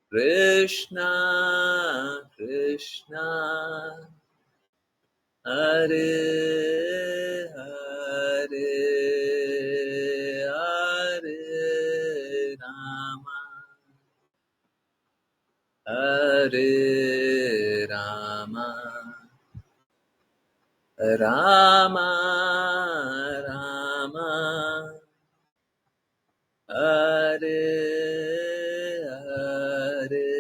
Krishna Krishna Hare Hare Hare Rama Hare Rama Rama Rama Hare Hare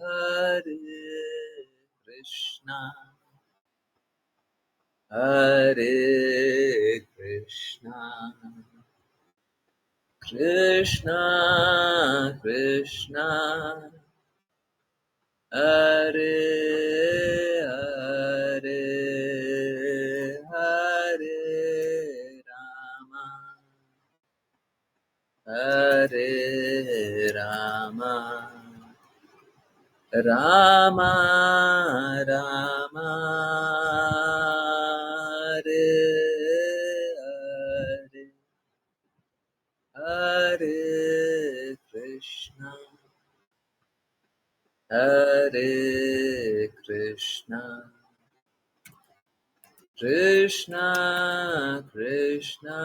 Hare Krishna Hare Krishna Krishna Krishna Hare Hare Hare Rama Hare Rama Rama Rama Hare Hare Hare Krishna Hare Krishna Krishna Krishna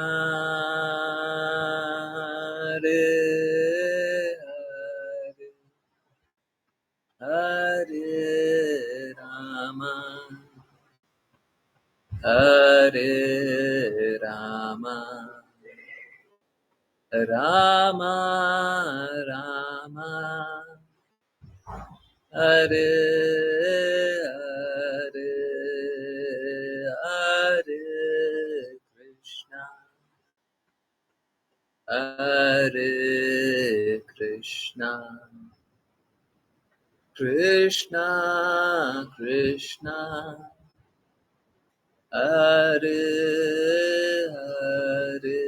Hare Hare Hare Rama Hare Rama Rama Rama Hare Hare Hare Krishna Hare Krishna Krishna Krishna Hare Hare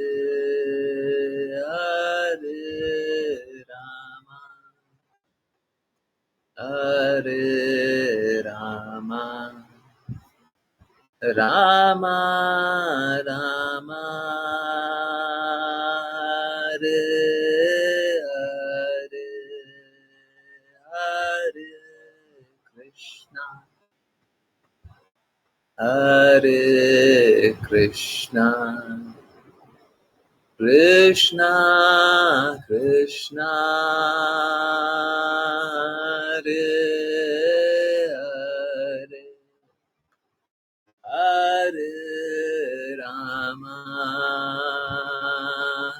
Hare Rama Hare Rama Rama Rama Hare Hare Hare Krishna Hare Krishna Krishna Krishna Hare Hare Hare Rama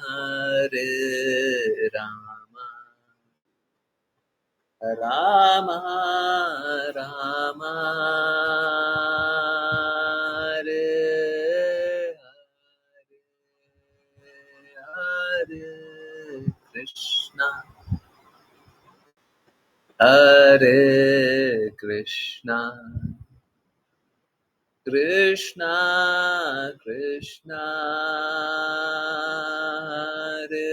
Hare Rama Rama Rama Hare Hare Krishna Hare Krishna Krishna Krishna Hare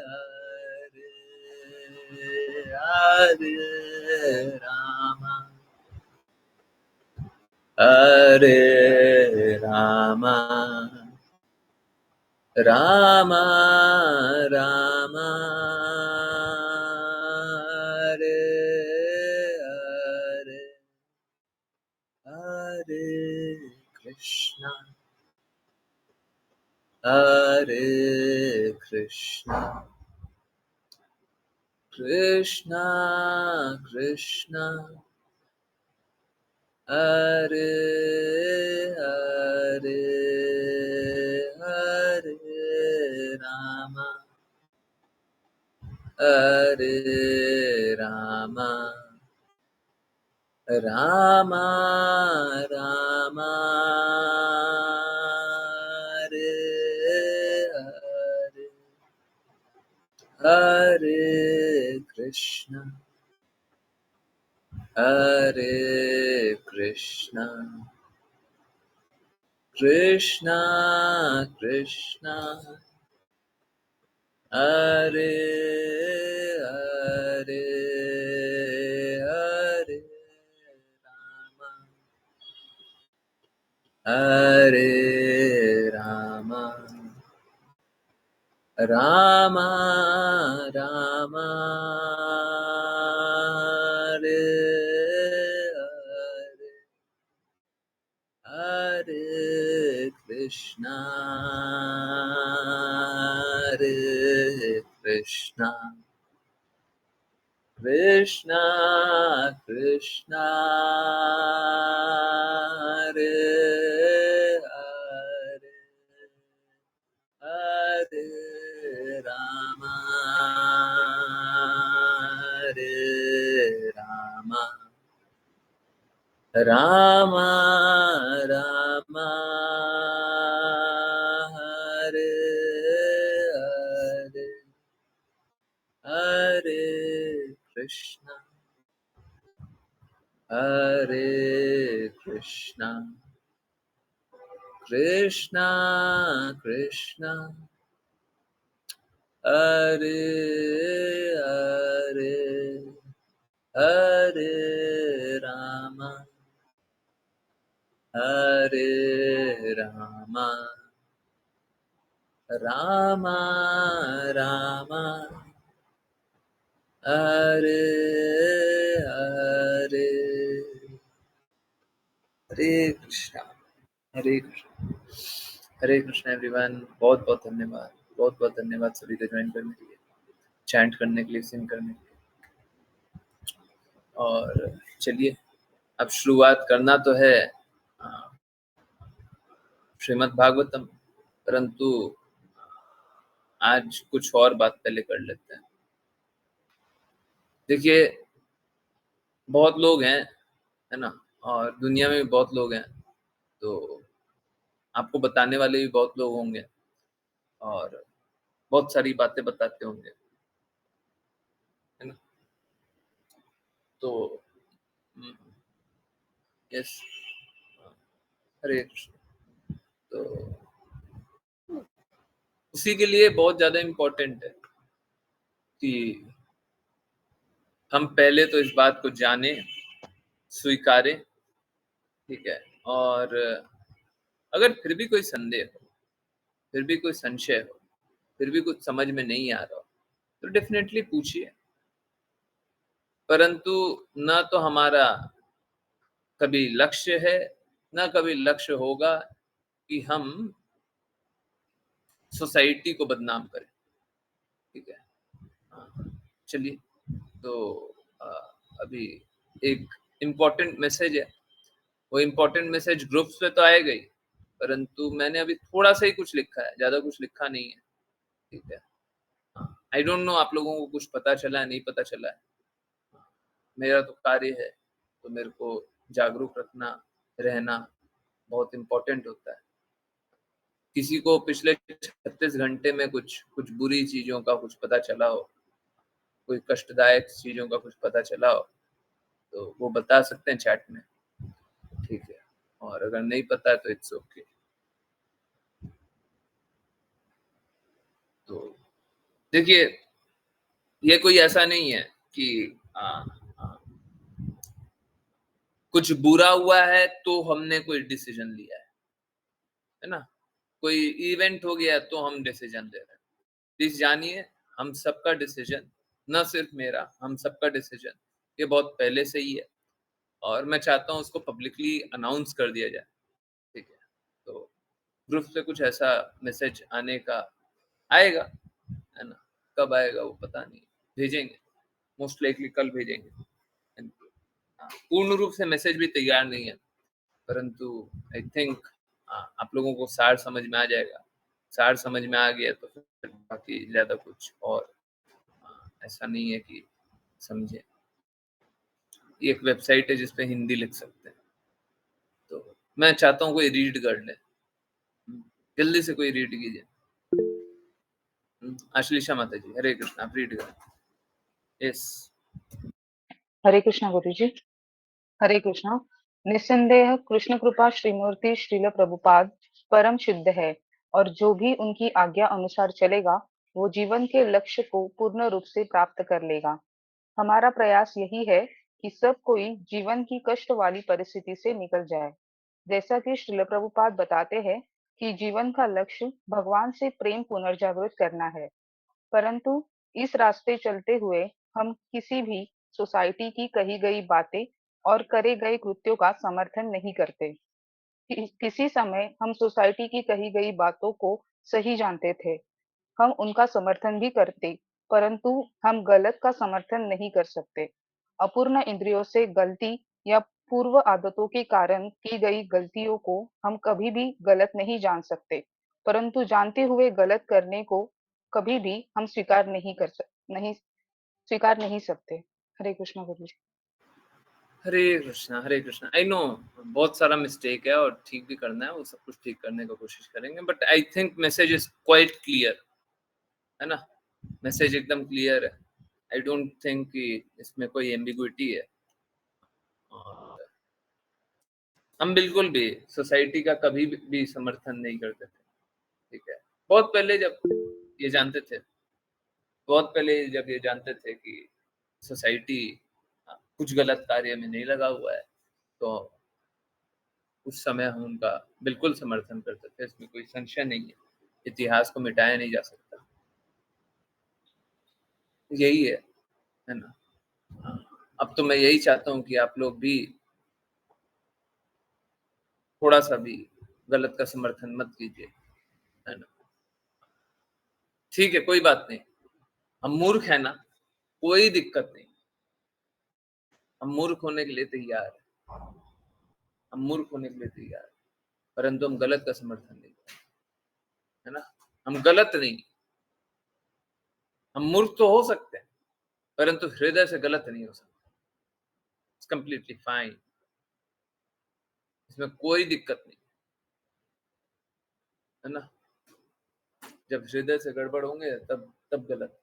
Hare Hare Rama Hare Rama Rama Rama Hare Hare Hare Krishna Hare Krishna Krishna Krishna Hare Hare Hare Rama Hare Rama Rama Rama Hare Hare Hare Krishna Hare Krishna Krishna Krishna Hare Hare Hare Rama Hare Rama Rama Rama Hare Hare Hare Krishna Hare Krishna Krishna Krishna Hare Hare Hare Rama Hare Rama Rama Rama Hare Hare Hare Krishna Hare Krishna Krishna Krishna Hare Hare Hare Rama Hare Rama Rama Rama Hare Hare Hare Krishna Hare Krishna हरे Krishna everyone बहुत बहुत धन्यवाद बहुत बहुत धन्यवाद सभी को join करने के लिए चैंट करने के लिए सिंग करने के लिए और चलिए अब शुरुआत करना तो है श्रीमद् भागवतम परंतु आज कुछ और बात पहले कर लेते हैं। देखिए बहुत लोग हैं है ना और दुनिया में भी बहुत लोग हैं तो आपको बताने वाले भी बहुत लोग होंगे और बहुत सारी बातें बताते होंगे है ना तो यस हरे कृष्ण तो उसी के लिए बहुत ज्यादा इम्पोर्टेंट है कि हम पहले तो इस बात को जाने स्वीकारें ठीक है और अगर फिर भी कोई संदेह हो फिर भी कोई संशय हो फिर भी कुछ समझ में नहीं आ रहा हो तो डेफिनेटली पूछिए परंतु ना तो हमारा कभी लक्ष्य है ना कभी लक्ष्य होगा कि हम सोसाइटी को बदनाम करें ठीक है चलिए तो अभी एक इम्पोर्टेंट मैसेज है वो इम्पोर्टेंट मैसेज ग्रुप्स पे तो आएगा ही परंतु मैंने अभी थोड़ा सा ही कुछ लिखा है ज्यादा कुछ लिखा नहीं है ठीक है आई डोंट नो आप लोगों को कुछ पता चला है नहीं पता चला है मेरा तो कार्य है तो मेरे को जागरूक रखना रहना बहुत इम्पोर्टेंट होता है किसी को पिछले 36 घंटे में कुछ कुछ बुरी चीजों का कुछ पता चला हो कोई कष्टदायक चीजों का कुछ पता चला हो तो वो बता सकते हैं चैट में ठीक है और अगर नहीं पता है तो इट्स ओके तो देखिए ये कोई ऐसा नहीं है कि कुछ बुरा हुआ है तो हमने कोई डिसीजन लिया है ना कोई इवेंट हो गया तो हम डिसीजन ले रहे हैं प्लीज जानिए हम सबका डिसीजन न सिर्फ मेरा हम सबका डिसीजन ये बहुत पहले से ही है और मैं चाहता हूँ उसको पब्लिकली अनाउंस कर दिया जाए ठीक है तो ग्रुप से कुछ ऐसा मैसेज आने का आएगा है ना कब आएगा वो पता नहीं भेजेंगे मोस्ट लाइकली कल भेजेंगे पूर्ण रूप से मैसेज भी तैयार नहीं है परंतु आई थिंक आप लोगों को सार समझ में आ जाएगा सार समझ में आ गया तो फिर बाकी ज्यादा कुछ और ऐसा नहीं है कि समझे ये एक वेबसाइट है जिसपे हिंदी लिख सकते हैं तो मैं चाहता हूँ कोई रीड कर ले जल्दी से कोई रीड कीजिए आश्लेषा माता जी हरे कृष्ण आप रीड करें यस हरे कृष्णा गुरुजी। हरे कृष्णा। निस्संदेह कृष्ण कृपा श्रीमूर्ति श्रील प्रभुपाद परम शुद्ध है और जो भी उनकी आज्ञा अनुसार चलेगा वो जीवन के लक्ष्य को पूर्ण रूप से प्राप्त कर लेगा। हमारा प्रयास यही है कि सब कोई जीवन की कष्ट वाली परिस्थिति से निकल जाए। जैसा कि श्रील प्रभुपाद बताते हैं कि जीवन का लक्ष्य भगवान से प्रेम पुनर्जागृत करना है। परंतु इस रास्ते चलते हुए हम किसी भी सोसाइटी की कही गई बातें और करे गए कृत्यों का समर्थन नहीं करते। किसी समय हम सोसाइटी की कही गई बातों को सही जानते थे, हम उनका समर्थन भी करते, परंतु हम गलत का समर्थन नहीं कर सकते। अपूर्ण इंद्रियों से गलती या पूर्व आदतों के कारण की गई गलतियों को हम कभी भी गलत नहीं जान सकते, परंतु जानते हुए गलत करने को कभी भी हम स्वीकार नहीं सकते। हरे कृष्णा गुरु जी। हरे कृष्णा। आई नो बहुत सारा मिस्टेक है और ठीक भी करना है, वो सब कुछ ठीक करने की कोशिश करेंगे, but I think message is quite clear, है ना? मैसेज एकदम क्लियर है। आई डोंट थिंक कि इसमें कोई एम्बिग्विटी है। और हम बिल्कुल भी सोसाइटी का कभी भी समर्थन नहीं करते थे, ठीक है? बहुत पहले जब ये जानते थे बहुत पहले जब ये जानते थे कि सोसाइटी कुछ गलत कार्य में नहीं लगा हुआ है, तो उस समय हम उनका बिल्कुल समर्थन करते थे, इसमें कोई संशय नहीं है। इतिहास को मिटाया नहीं जा सकता। यही है ना? हाँ, अब तो मैं यही चाहता हूँ कि आप लोग भी थोड़ा-सा भी गलत का समर्थन मत कीजिए, है ना? ठीक है, कोई बात नहीं। हम मूर्ख हैं ना, कोई दिक्कत नहीं। हम मूर्ख होने के लिए तैयार हैं। हम मूर्ख होने के लिए तैयार हैं, परंतु हम गलत का समर्थन नहीं करेंगे, है ना? हम गलत नहीं, हम मूर्ख तो हो सकते हैं, परंतु हृदय से गलत नहीं हो सकते। इट्स कंप्लीटली फाइन, इसमें कोई दिक्कत नहीं, है ना? जब हृदय से गड़बड़ होंगे तब तब गलत,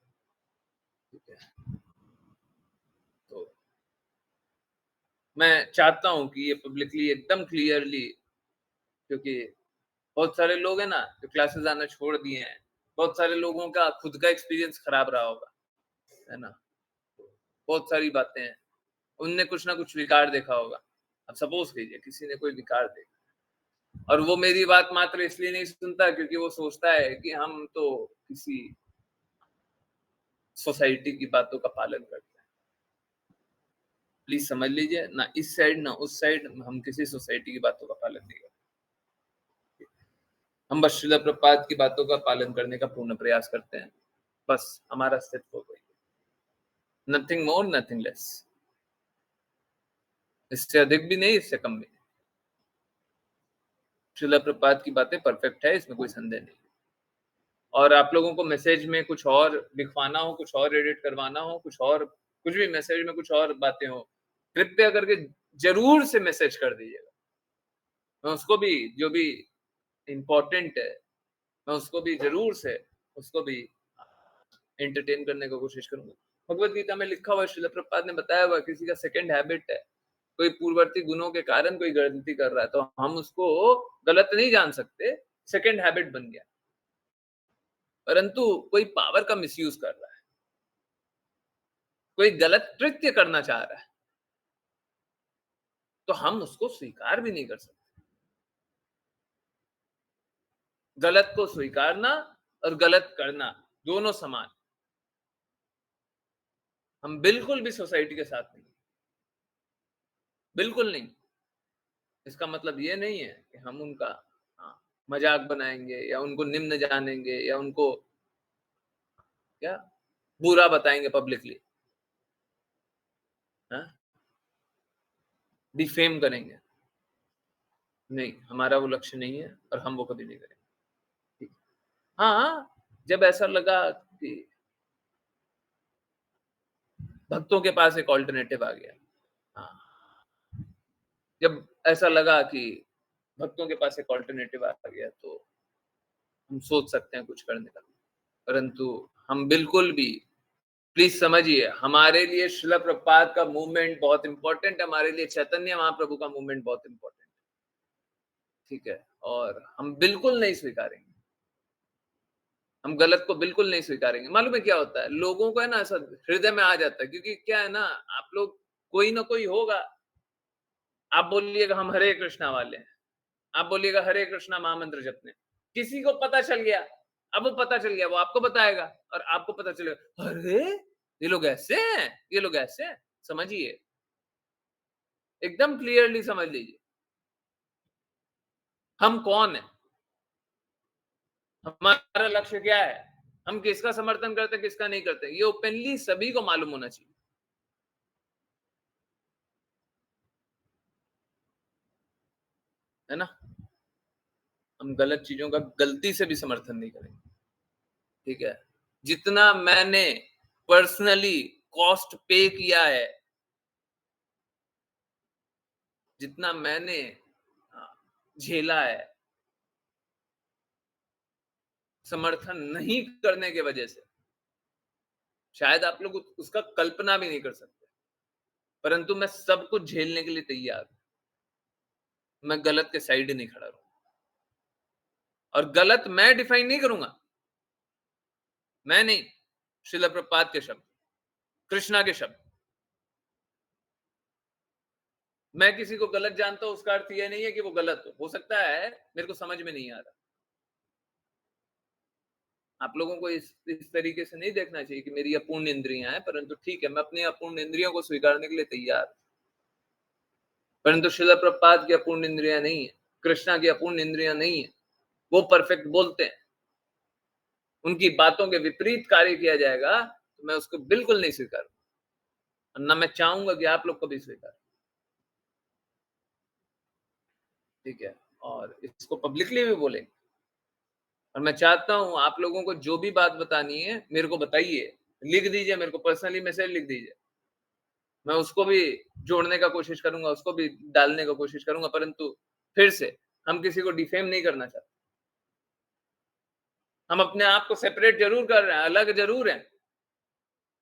ठीक है? तो मैं चाहता हूँ कि ये पब्लिकली एकदम क्लियरली, क्योंकि बहुत सारे लोग हैं ना, जो क्लासेस आना छोड़ दिए हैं। बहुत सारे लोगों का खुद का एक्सपीरियंस खराब रहा होगा, है ना? बहुत सारी बातें हैं, उनने कुछ ना कुछ विकार देखा होगा। अब सपोज़ कीजिए किसी ने कोई विकार देखा और वो मेरी बात मात्र इसलिए नहीं सुनता क्योंकि वो सोचता है कि हम तो किसी सोसाइटी की बातों का पालन करते हैं। प्लीज़ समझ लीजिए, ना इस साइड ना उस साइड हम किसी सोसाइटी की बातों का पालन नहीं करते। हम बस श्रील प्रभुपाद की बातों का पालन करने का पूर्ण प्रयास करते हैं। बस हमारा अस्तित्व वही है। Nothing more, nothing less. इससे अधिक भी नहीं, इससे कम भी नहीं। श्रील प्रभुपाद की बातें परफेक्ट है, इसमें कोई संदेह नहीं। और आप लोगों को मैसेज में कुछ और लिखवाना हो, कुछ और एडिट करवाना हो, कुछ भी मैसेज में कुछ और बातें हो, कृपया करके ज़रूर से मैसेज कर दीजिएगा। मैं उसको भी जो भी इम्पोर्टेंट है, मैं उसको भी ज़रूर से उसको भी एंटरटेन करने की कोशिश करूँगा। भगवद गीता में लिखा हुआ है, श्रील प्रभुपाद ने बताया हुआ है, किसी का सेकंड हैबिट है, कोई पूर्ववर्ती गुणों के कारण कोई गलती कर रहा है, तो हम उसको गलत नहीं जान सकते, सेकंड हैबिट बन गया। परंतु कोई पावर का मिसयूज़ कर रहा है, कोई गलत कृत्य करना चाह रहा है, तो हम उसको स्वीकार भी नहीं कर सकते। गलत को स्वीकारना और गलत करना, दोनों समान। हम बिल्कुल भी सोसाइटी के साथ नहीं, बिल्कुल नहीं। इसका मतलब ये नहीं है कि हम उनका हाँ, मज़ाक बनाएँगे या उनको निम्न जानेंगे या उनको क्या बुरा बताएँगे पब्लिकली, हाँ? डिफेम करेंगे। नहीं, हमारा वो लक्ष्य नहीं है और हम वो कभी नहीं करेंगे। ठीक। हाँ, जब ऐसा लगा कि भक्तों के पास एक अल्टरनेटिव आ गया। हाँ, जब ऐसा लगा कि भक्तों के पास एक अल्टरनेटिव आ गया तो हम सोच सकते हैं कुछ करने का। परंतु हम बिल्कुल भी प्लीज़ समझिए, हमारे लिए श्रील प्रभुपाद का मूवमेंट बहुत इम्पोर्टेंट है, हमारे लिए चैतन्य महाप्रभु का मूवमेंट बहुत इम्पोर्टेंट है, ठीक है? और हम बिल्कुल नहीं स्वीकारेंगे। हम गलत को बिल्कुल नहीं स्वीकारेंगे। मालूम है क्या होता है? लोगों को है ना ऐसा हृदय में आ जाता है क्योंकि क्या है ना, आप लोग कोई ना कोई होगा, आप बोलिएगा हम हरे कृष्णा वाले हैं, आप बोलिएगा हरे कृष्णा महामंत्र जपने। किसी को पता चल गया, अब वो पता चल गया, वो आपको बताएगा और आपको पता चलेगा, अरे! ये लोग ऐसे हैं, ये लोग ऐसे हैं। समझिए, एकदम क्लियरली समझ लीजिए, हम कौन हैं? हमारा लक्ष्य क्या है? हम किसका समर्थन करते हैं, किसका नहीं करते? ये ओपनली सभी को मालूम होना चाहिए। है ना? हम गलत चीज़ों का गलती से भी समर्थन नहीं करेंगे, ठीक है? जितना मैंने पर्सनली कॉस्ट पे किया है, जितना मैंने झेला है, समर्थन नहीं करने की वजह से, शायद आप लोग उसका कल्पना भी नहीं कर सकते। परंतु मैं सब कुछ झेलने के लिए तैयार हूँ। मैं गलत के साइड ही नहीं खड़ा रहूँगा और गलत मैं डिफाइन नहीं करूँगा। मैं नहीं, श्रील प्रभुपाद के शब्द, कृष्णा के शब्द। मैं किसी को गलत जानता हूँ उसका अर्थ ये नहीं है कि वो गलत हो। सकता है मेरे को समझ में नहीं आ रहा। आप लोगों को इस तरीके से नहीं देखना चाहिए कि मेरी अपूर्ण इंद्रियाँ हैं, परंतु ठीक है, मैं अपनी अपूर्ण इंद्रियों को स्वीकारने के लिए तैयार हूँ। परंतु श्रील प्रभुपाद की अपूर्ण इंद्रियाँ नहीं है, कृष्णा की अपूर्ण इंद्रियाँ नहीं है। वो परफेक्ट बोलते हैं। उनकी बातों के विपरीत कार्य किया जाएगा, तो मैं उसको बिल्कुल नहीं स्वीकारूँगा और ना मैं चाहूँगा कि आप लोग कभी स्वीकारें। ठीक है? और इसको पब्लिकली भी बोलेंगे और मैं चाहता हूँ आप लोगों को जो भी बात बतानी है, मेरे को बताइए। लिख दीजिए, मेरे को पर्सनली मैसेज लिख दीजिए। मैं उसको भी जोड़ने का कोशिश करूँगा, उसको भी डालने का कोशिश करूँगा, परंतु फिर से हम किसी को डिफेम नहीं करना चाहते। हम अपने आप को सेपरेट ज़रूर कर रहे हैं, अलग ज़रूर हैं,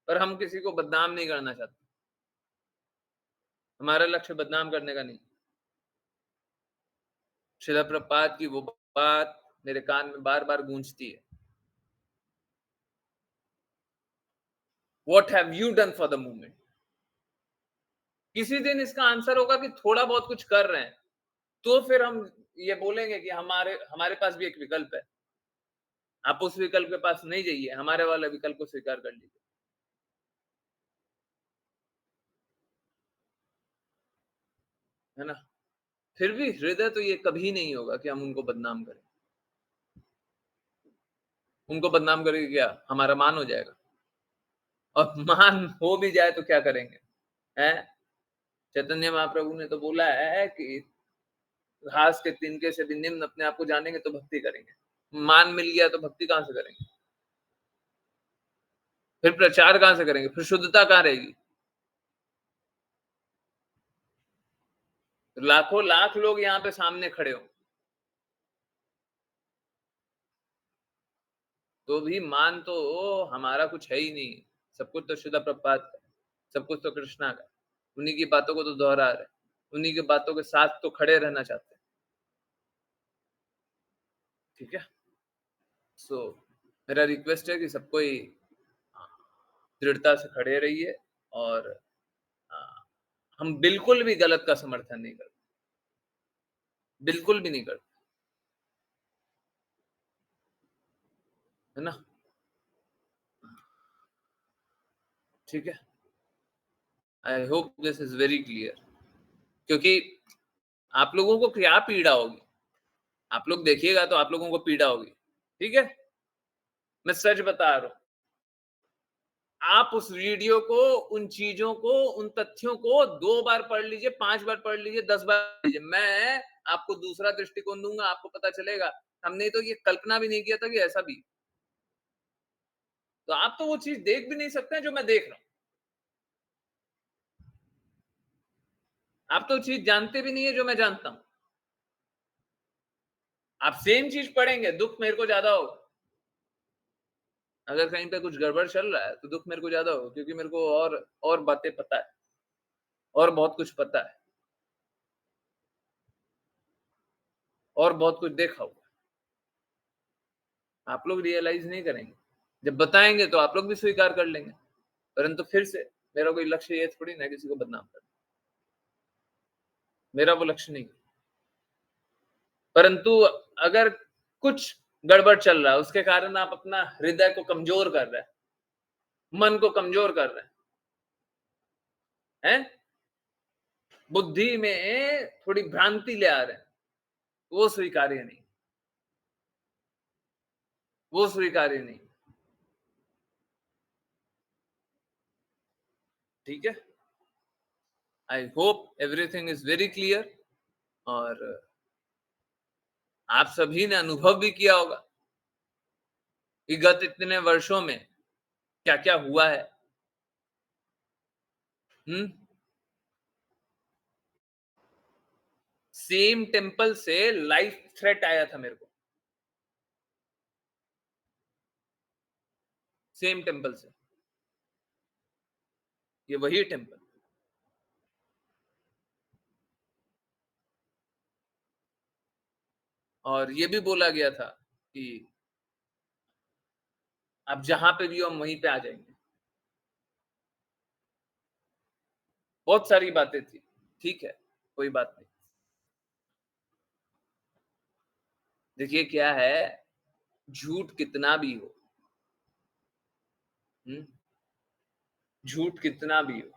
पर हम किसी को बदनाम नहीं करना चाहते। हमारा लक्ष्य बदनाम करने का नहीं। श्रील प्रभुपाद की वो बात मेरे कान में बार-बार गूंजती है। What have you done for the movement? किसी दिन इसका आंसर होगा कि थोड़ा बहुत कुछ कर रहे हैं, तो फिर हम ये बोलेंगे कि हमारे हमारे पास भी एक विकल्प है। आप उस विकल्प के पास नहीं जाइए, हमारे वाले विकल्प को स्वीकार कर लीजिए। है ना? फिर भी हृदय तो ये कभी नहीं होगा कि हम उनको बदनाम करें। उनको बदनाम करके क्या? हमारा मान हो जाएगा और मान हो भी जाए तो क्या करेंगे? हैं? चैतन्य महाप्रभु ने तो बोला है कि घास के तिनके से भी निम्न अपने आप को जानेंगे तो भक्ति करेंगे। मान मिल गया तो भक्ति कहाँ से करेंगे? फिर प्रचार कहाँ से करेंगे? फिर शुद्धता कहाँ रहेगी? लाखों लाख लोग यहाँ पे सामने खड़े हों, तो भी मान तो हमारा कुछ है ही नहीं। सब कुछ तो श्रील प्रभुपाद का है, सब कुछ तो कृष्णा का है। उन्हीं की बातों को तो दोहरा रहे हैं, उन्हीं की बातों के साथ तो खड़े रहना चाहते हैं। ठीक है? सो मेरा रिक्वेस्ट है कि सब कोई दृढ़ता से खड़े रहिए और अ, हम बिल्कुल भी गलत का समर्थन नहीं करते, बिल्कुल भी नहीं करते, है ना? ठीक है? I hope this is very clear क्योंकि आप लोगों को क्या पीड़ा होगी? आप लोग देखिएगा तो आप लोगों को पीड़ा होगी, ठीक है? मैं सच बता रहा हूँ। आप उस वीडियो को, उन चीज़ों को, उन तथ्यों को 2 बार पढ़ लीजिए, 5 बार पढ़ लीजिए, 10 बार पढ़ लीजिए। मैं आपको दूसरा दृष्टिकोण दूँगा, आपको पता चलेगा। हमने तो ये कल्पना भी नहीं किया था कि ऐसा भी। तो आप तो वो चीज़ देख भी नहीं सकते हैं जो मैं देख रहा हूँ। आप तो चीज़ जानते भी नहीं है जो मैं जानता हूँ। आप सेम चीज़ पढ़ेंगे, दुःख मेरे को ज़्यादा होगा। अगर कहीं पे कुछ गड़बड़ चल रहा है, तो दुःख मेरे को ज़्यादा होगा क्योंकि मेरे को और बातें पता है और बहुत कुछ पता है और बहुत कुछ देखा हुआ है। आप लोग रियलाइज़ नहीं करेंगे। जब बताएँगे तो आप लोग भी स्वीकार कर लेंगे। परंतु फिर से मेरा कोई लक्ष्य ये थोड़ी ना है किसी को बदनाम करना। मेरा वो लक्ष्य नहीं है। परंतु अगर कुछ गड़बड़ चल रहा है, उसके कारण आप अपना हृदय को कमजोर कर रहे हैं, मन को कमजोर कर रहे हैं, बुद्धि में थोड़ी भ्रांति ले आ रहे हैं, वो स्वीकार्य नहीं, वो स्वीकार्य नहीं। ठीक है? I hope everything is very clear. और आप सभी ने अनुभव भी किया होगा कि गत इतने वर्षों में क्या-क्या हुआ है। हुँ? सेम टेंपल से लाइफ थ्रेट आया था मेरे को, सेम टेंपल से, ये वही टेंपल। और ये भी बोला गया था कि आप जहाँ पे भी हो हम वहीं पे आ जाएँगे। बहुत सारी बातें थी, ठीक है, कोई बात नहीं। देखिए क्या है, झूठ कितना भी हो, हुँ? झूठ कितना भी हो,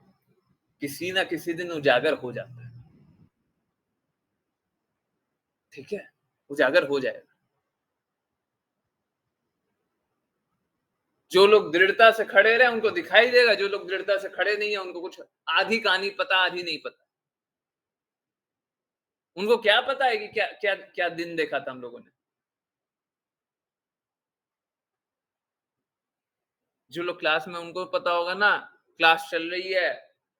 किसी ना किसी दिन उजागर हो जाता है, ठीक है? उजागर हो जाएगा। जो लोग दृढ़ता से खड़े रहे उनको दिखाई देगा, जो लोग दृढ़ता से खड़े नहीं है उनको कुछ आधी कहानी पता, आधी नहीं पता। उनको क्या पता है कि क्या क्या क्या दिन देखा था हम लोगों ने। जो लोग क्लास में उनको पता होगा ना, क्लास चल रही है,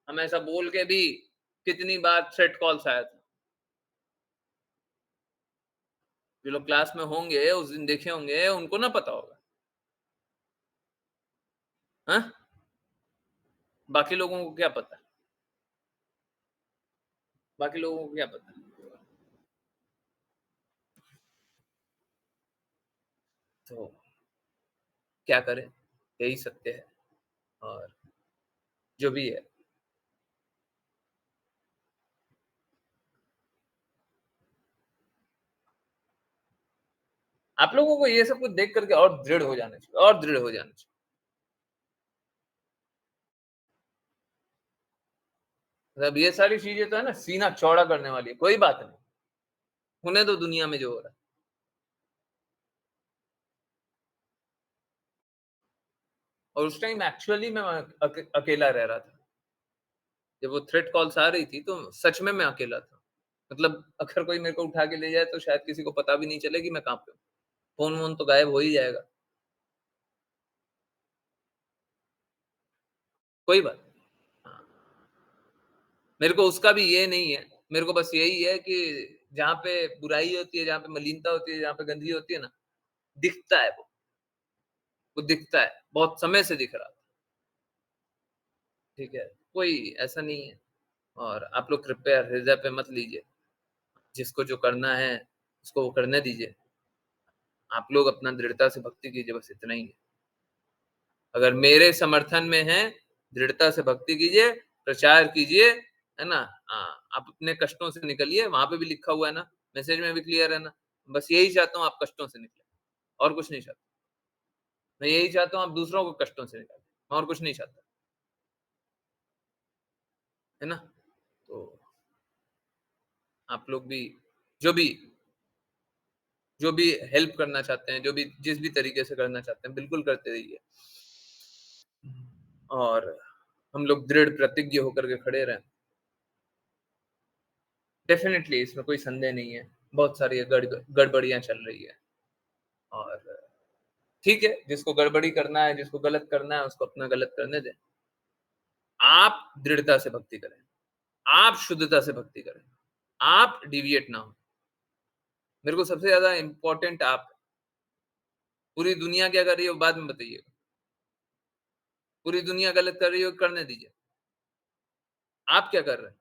हम ऐसा बोल के भी कितनी बार थ्रेट कॉल्स आया था। जो लोग क्लास में होंगे, उस दिन देखे होंगे, उनको ना पता होगा। हाँ? बाकी लोगों को क्या पता? बाकी लोगों को क्या पता? तो क्या करें? यही सत्य है। और जो भी है, आप लोगों को ये सब कुछ देख कर के और दृढ़ हो जाना चाहिए, और दृढ़ हो जाना चाहिए। मतलब ये सारी चीज़ें तो है ना सीना चौड़ा करने वाली है, कोई बात नहीं। होने दो दुनिया में जो हो रहा है। और उस टाइम एक्चुअली मैं वहाँ अकेला रह रहा था। जब वो थ्रेट कॉल्स आ रही थी तो सच में मैं अकेला था। मतलब अगर कोई मेरे को उठा के ले जाए तो शायद किसी को पता भी नहीं चले कि मैं कहाँ पे हूँ। फ़ोन-वोन तो गायब हो ही जाएगा। कोई बात नहीं। हाँ, मेरे को उसका भी ये नहीं है। मेरे को बस यही है कि जहाँ पे बुराई होती है, जहाँ पे मलिनता होती है, जहाँ पे गंदगी होती है ना, दिखता है वो दिखता है। बहुत समय से दिख रहा था, ठीक है? कोई ऐसा नहीं है। और आप लोग कृपया हृदय पे मत लीजिए। जिसको जो करना है, उसको वो करने दीजिए। आप लोग अपना दृढ़ता से भक्ति कीजिए, बस इतना ही है। अगर मेरे समर्थन में हैं, दृढ़ता से भक्ति कीजिए, प्रचार कीजिए, है ना? आप अपने कष्टों से निकलिए, वहाँ पे भी लिखा हुआ है ना, मैसेज में भी क्लियर है ना। बस यही चाहता हूँ आप कष्टों से निकलें, और कुछ नहीं चाहता। मैं यही चाहता हूँ आप दूसरों को कष्टों से निकालें, मैं और कुछ नहीं चाहता, है ना? तो आप लोग भी जो भी जो भी हेल्प करना चाहते हैं, जो भी जिस भी तरीके से करना चाहते हैं, बिल्कुल करते रहिए। और हम लोग दृढ़ प्रतिज्ञ होकर के खड़े रहें। डेफ़िनिटली इसमें कोई संदेह नहीं है। बहुत सारी गड़बड़ियाँ चल रही है और ठीक है, जिसको गड़बड़ी करना है, जिसको गलत करना है, उसको अपना गलत करने दें। आप दृढ़ता से भक्ति करें, आप शुद्धता से भक्ति करें, आप डेविएट ना हों। मेरे को सबसे ज़्यादा इम्पोर्टेंट आप हैं। पूरी दुनिया क्या कर रही है, वो बाद में बताइएगा। पूरी दुनिया गलत कर रही है, करने दीजिए। आप क्या कर रहे हैं?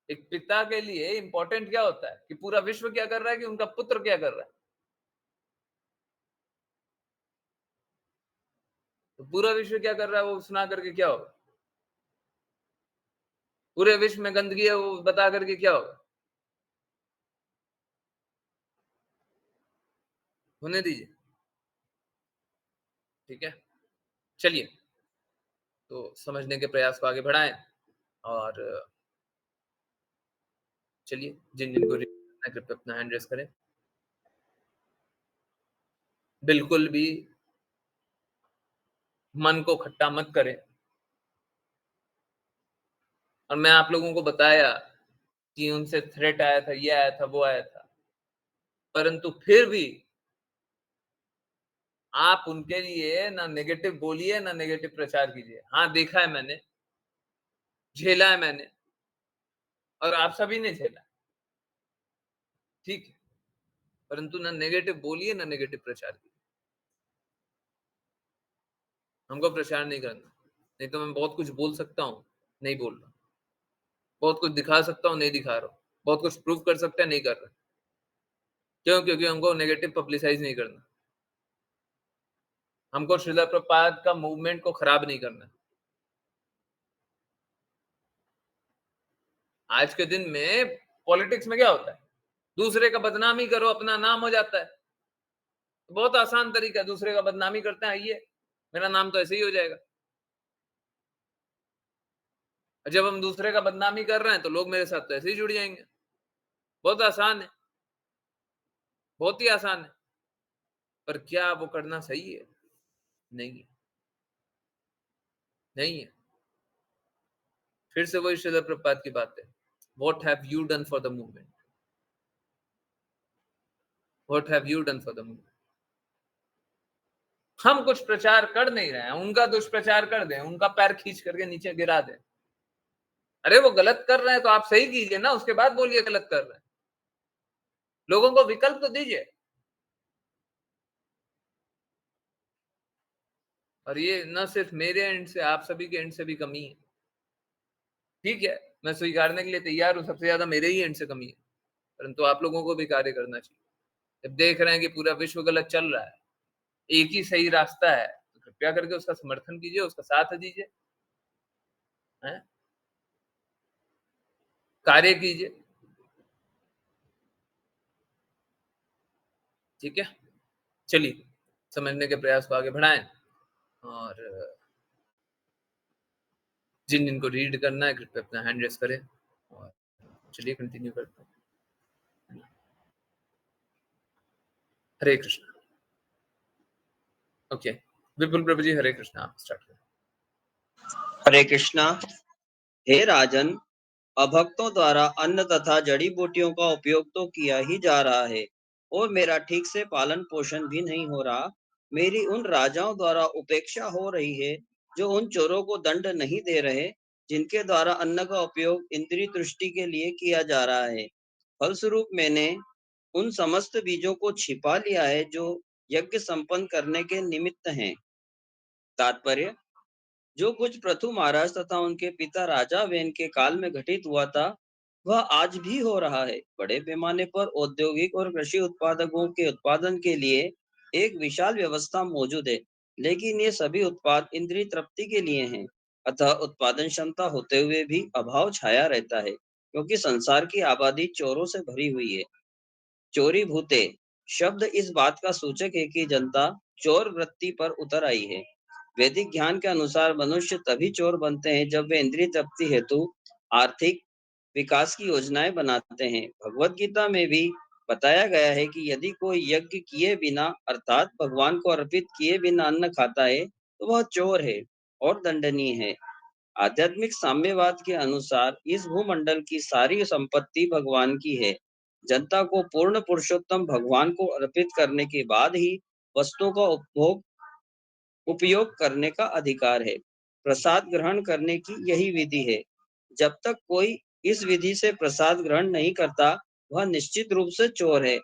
एक पिता के लिए इम्पोर्टेंट क्या होता है कि पूरा विश्व क्या कर रहा है कि उनका पुत्र क्या कर रहा है। तो पूरा विश्व क्या कर रहा है वो सुना करके क्या होगा? पूरे विश्व में गंदगी है वो बता करके क्या होगा? होने दीजिए, ठीक है? चलिए, तो समझने के प्रयास को आगे बढ़ाएँ और चलिए, जिन-जिन को रीड करना है कृपया अपना हैंड रेज़ करें। बिल्कुल भी मन को खट्टा मत करें और मैं आप लोगों को बताया कि उनसे थ्रेट आया था, ये आया था, वो आया था, परंतु फिर भी आप उनके लिए ना नेगेटिव बोलिए, ना नेगेटिव प्रचार कीजिए। हाँ, देखा है मैंने, झेला है मैंने और आप सभी ने झेला, ठीक है? परंतु ना नेगेटिव बोलिए, ना नेगेटिव प्रचार कीजिए। हमको प्रचार नहीं करना, नहीं तो मैं बहुत कुछ बोल सकता हूँ, नहीं बोल रहा। बहुत कुछ दिखा सकता हूँ, नहीं दिखा रहा हूँ। बहुत कुछ प्रूव कर सकता है, नहीं कर रहा। क्यों? क्योंकि हमको नेगेटिव पब्लिसाइज़ नहीं करना। हमको श्रील प्रभुपाद का मूवमेंट को खराब नहीं करना है। आज के दिन में पॉलिटिक्स में क्या होता है? दूसरे का बदनामी करो, अपना नाम हो जाता है। बहुत आसान तरीका है, दूसरे का बदनामी करते हैं, आइए, मेरा नाम तो ऐसे ही हो जाएगा। और जब हम दूसरे का बदनामी कर रहे हैं, तो लोग मेरे साथ तो ऐसे ही जुड़ जाएँगे। बहुत आसान है, बहुत ही आसान है। पर क्या वो करना सही है? नहीं है, नहीं है। फिर से वही श्रील प्रभुपाद की बात है। What have you done for the movement? What have you done for the movement? हम कुछ प्रचार कर नहीं रहे हैं, उनका दुष्प्रचार कर दें, उनका पैर खींच करके नीचे गिरा दें। अरे वो गलत कर रहे हैं तो आप सही कीजिए ना, उसके बाद बोलिए गलत कर रहे हैं। लोगों को विकल्प तो दीजिए। और ये ना सिर्फ मेरे एंड से, आप सभी के एंड से भी कमी है। ठीक है, मैं स्वीकारने के लिए तैयार हूँ, सबसे ज़्यादा मेरे ही एंड से कमी है। परंतु आप लोगों को भी कार्य करना चाहिए। जब देख रहे हैं कि पूरा विश्व गलत चल रहा है, एक ही सही रास्ता है, तो कृपया करके उसका समर्थन कीजिए, उसका साथ दीजिए, हैं? कार्य कीजिए, ठीक है? चलिए, समझने के प्रयास को आगे बढ़ाएँ और जिन-जिन को रीड करना है कृपया अपना हैंड रेज़ करें और चलिए कंटिन्यू करते हैं। हरे कृष्णा। ओके, विपुल प्रभु जी हरे कृष्णा, आप स्टार्ट करें। हरे कृष्णा। हे राजन, अभक्तों द्वारा अन्न तथा जड़ी बूटियों का उपयोग तो किया ही जा रहा है और मेरा ठीक से पालन पोषण भी नहीं हो रहा। मेरी उन राजाओं द्वारा उपेक्षा हो रही है जो उन चोरों को दंड नहीं दे रहे, जिनके द्वारा अन्न का उपयोग इंद्रिय तुष्टि के लिए किया जा रहा है। फलस्वरूप मैंने उन समस्त बीजों को छिपा लिया है जो यज्ञ संपन्न करने के निमित्त हैं। तात्पर्य: जो कुछ पृथु महाराज तथा उनके पिता राजा वेन के काल में घटित हुआ था, वह आज भी हो रहा है। बड़े पैमाने पर औद्योगिक और कृषि उत्पादकों के उत्पादन के लिए एक विशाल व्यवस्था मौजूद है, लेकिन ये सभी उत्पाद इंद्रिय तृप्ति के लिए हैं। अतः उत्पादन क्षमता होते हुए भी अभाव छाया रहता है, क्योंकि संसार की आबादी चोरों से भरी हुई है। चोरी भूते शब्द इस बात का सूचक है कि जनता चोर वृत्ति पर उतर आई है। वैदिक ज्ञान के अनुसार मनुष्य तभी चोर बनते हैं जब वे इंद्रिय तृप्ति हेतु आर्थिक विकास की योजनाएं बनाते हैं। भगवत गीता में भी बताया गया है कि यदि कोई यज्ञ किए बिना अर्थात भगवान को अर्पित किए बिना अन्न खाता है तो वह चोर है और दंडनीय है। आध्यात्मिक साम्यवाद के अनुसार इस भूमंडल की सारी संपत्ति भगवान की है। जनता को पूर्ण पुरुषोत्तम भगवान को अर्पित करने के बाद ही वस्तुओं का उपयोग करने का अधिकार है। प्रसाद ग्रहण करने की यही विधि है। जब तक कोई इस विधि से प्रसाद ग्रहण नहीं करता, वह निश्चित रूप से चोर है।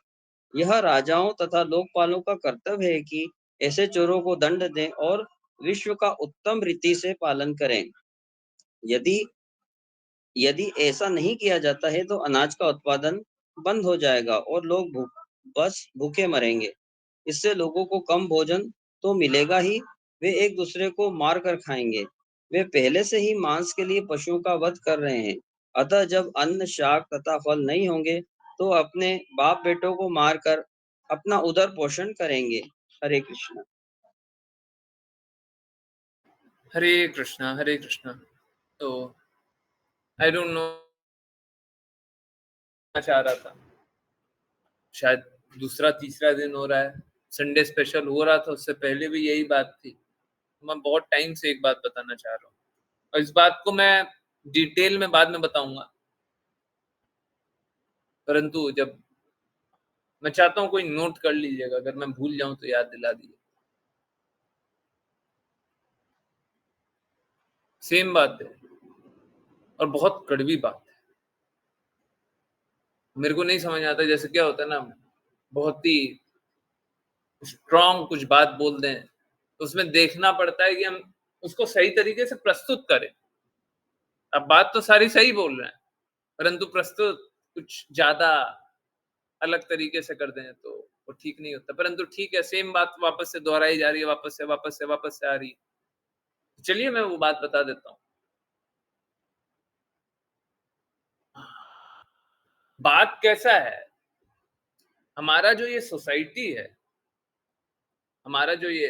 यह राजाओं तथा लोकपालों का कर्तव्य है कि ऐसे चोरों को दंड दें और विश्व का उत्तम रीति से पालन करें। यदि यदि ऐसा नहीं किया जाता है तो अनाज का उत्पादन बंद हो जाएगा और लोग बस भूखे मरेंगे। इससे लोगों को कम भोजन तो मिलेगा ही, वे एक दूसरे को मार कर खाएंगे। वे पहले से ही मांस के लिए पशुओं का वध कर रहे हैं। अतः जब अन्न, शाक तथा फल नहीं होंगे तो अपने बाप बेटों को मारकर अपना उदर पोषण करेंगे। हरे कृष्णा। हरे कृष्णा, हरे कृष्णा। तो आई डोंट नो चाह रहा था, शायद दूसरा तीसरा दिन हो रहा है, संडे स्पेशल हो रहा था, उससे पहले भी यही बात थी। मैं बहुत टाइम से एक बात बताना चाह रहा हूँ और इस बात को मैं डिटेल में बाद में बताऊंगा, परंतु जब मैं चाहता हूँ कोई नोट कर लीजिएगा, अगर मैं भूल जाऊं तो याद दिला दीजिए। सेम बात है और बहुत कड़वी बात है। मेरे को नहीं समझ आता, जैसे क्या होता है ना, बहुत ही स्ट्रांग कुछ बात बोल दें तो उसमें देखना पड़ता है कि हम उसको सही तरीके से प्रस्तुत करें। अब बात तो सारी सही बोल रहे हैं, परंतु प्रस्तुत कुछ ज्यादा अलग तरीके से कर दें तो वो ठीक नहीं होता। परंतु ठीक है, सेम बात वापस से दोहराई जा रही है, वापस से आ रही है। चलिए मैं वो बात बता देता हूँ। बात कैसा है, हमारा जो ये सोसाइटी है, हमारा जो ये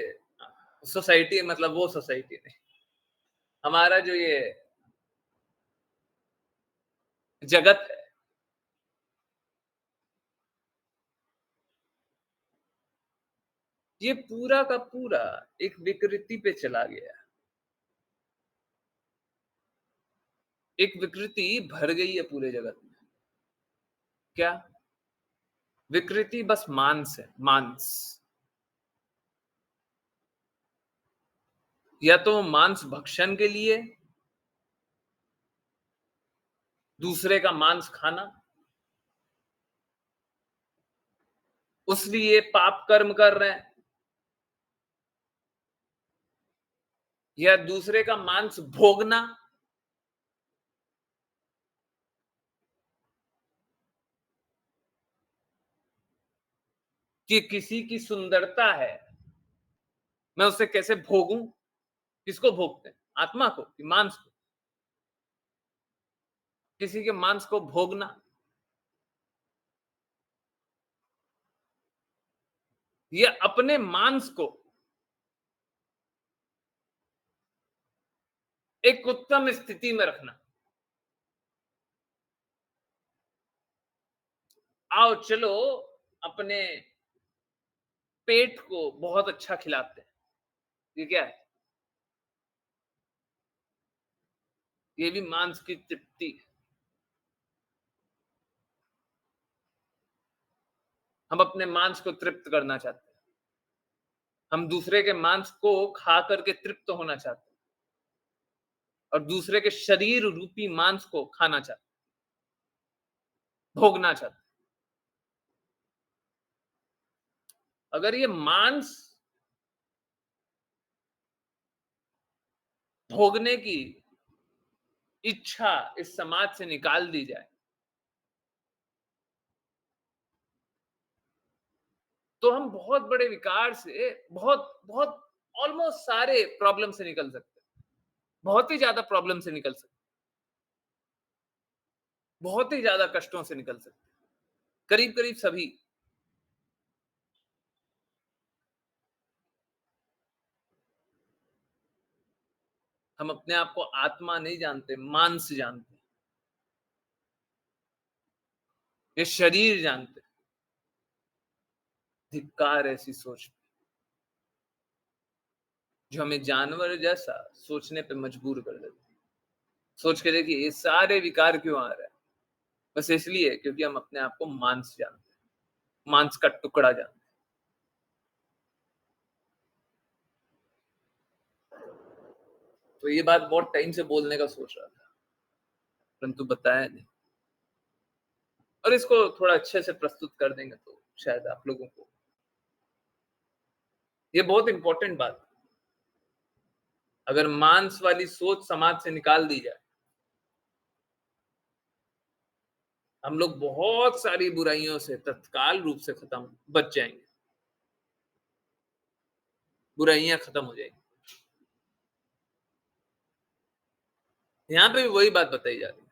सोसाइटी मतलब वो सोसाइटी नहीं, हमारा जो ये जगत है, ये पूरा का पूरा एक विकृति पे चला गया। एक विकृति भर गई है पूरे जगत में। क्या विकृति? बस मांस है, मांस। या तो मांस भक्षण के लिए, दूसरे का मांस खाना, उसलिए पाप कर्म कर रहे हैं, या दूसरे का मांस भोगना, कि किसी की सुंदरता है, मैं उसे कैसे भोगूं। किसको भोगते हैं? आत्मा को कि मांस को? किसी के मांस को भोगना, या अपने मांस को एक उत्तम स्थिति में रखना। आओ चलो अपने पेट को बहुत अच्छा खिलाते हैं। ये क्या है? ये भी मांस की तृप्ति है। हम अपने मांस को तृप्त करना चाहते हैं, हम दूसरे के मांस को खा करके तृप्त होना चाहते हैं और दूसरे के शरीर रूपी मांस को खाना चाहते हैं, भोगना चाहते हैं। अगर ये मांस भोगने की इच्छा इस समाज से निकाल दी जाए तो हम बहुत बड़े विकार से, बहुत बहुत ऑलमोस्ट सारे प्रॉब्लम से निकल सकते हैं। बहुत ही ज्यादा प्रॉब्लम से निकल सकते हैं, बहुत ही ज्यादा कष्टों से निकल सकते हैं, करीब करीब सभी। हम अपने आप को आत्मा नहीं जानते, मांस जानते हैं, ये शरीर जानते हैं। धिक्कार ऐसी सोच जो हमें जानवर जैसा सोचने पे मजबूर कर देती है। सोच के देखिए ये सारे विकार क्यों आ रहे हैं? बस इसलिए क्योंकि हम अपने आप को मांस जानते हैं, मांस का टुकड़ा जानते हैं। तो ये बात बहुत टाइम से बोलने का सोच रहा था, परंतु बताया नहीं, और इसको थोड़ा अच्छे से प्रस्तुत कर देंगे तो शायद आप लोगों को ये बहुत इंपॉर्टेंट बात। अगर मांस वाली सोच समाज से निकाल दी जाए, हम लोग बहुत सारी बुराइयों से तत्काल रूप से खत्म बच जाएंगे, बुराइयां खत्म हो जाएंगी। यहाँ पे भी वही बात बताई जा रही है।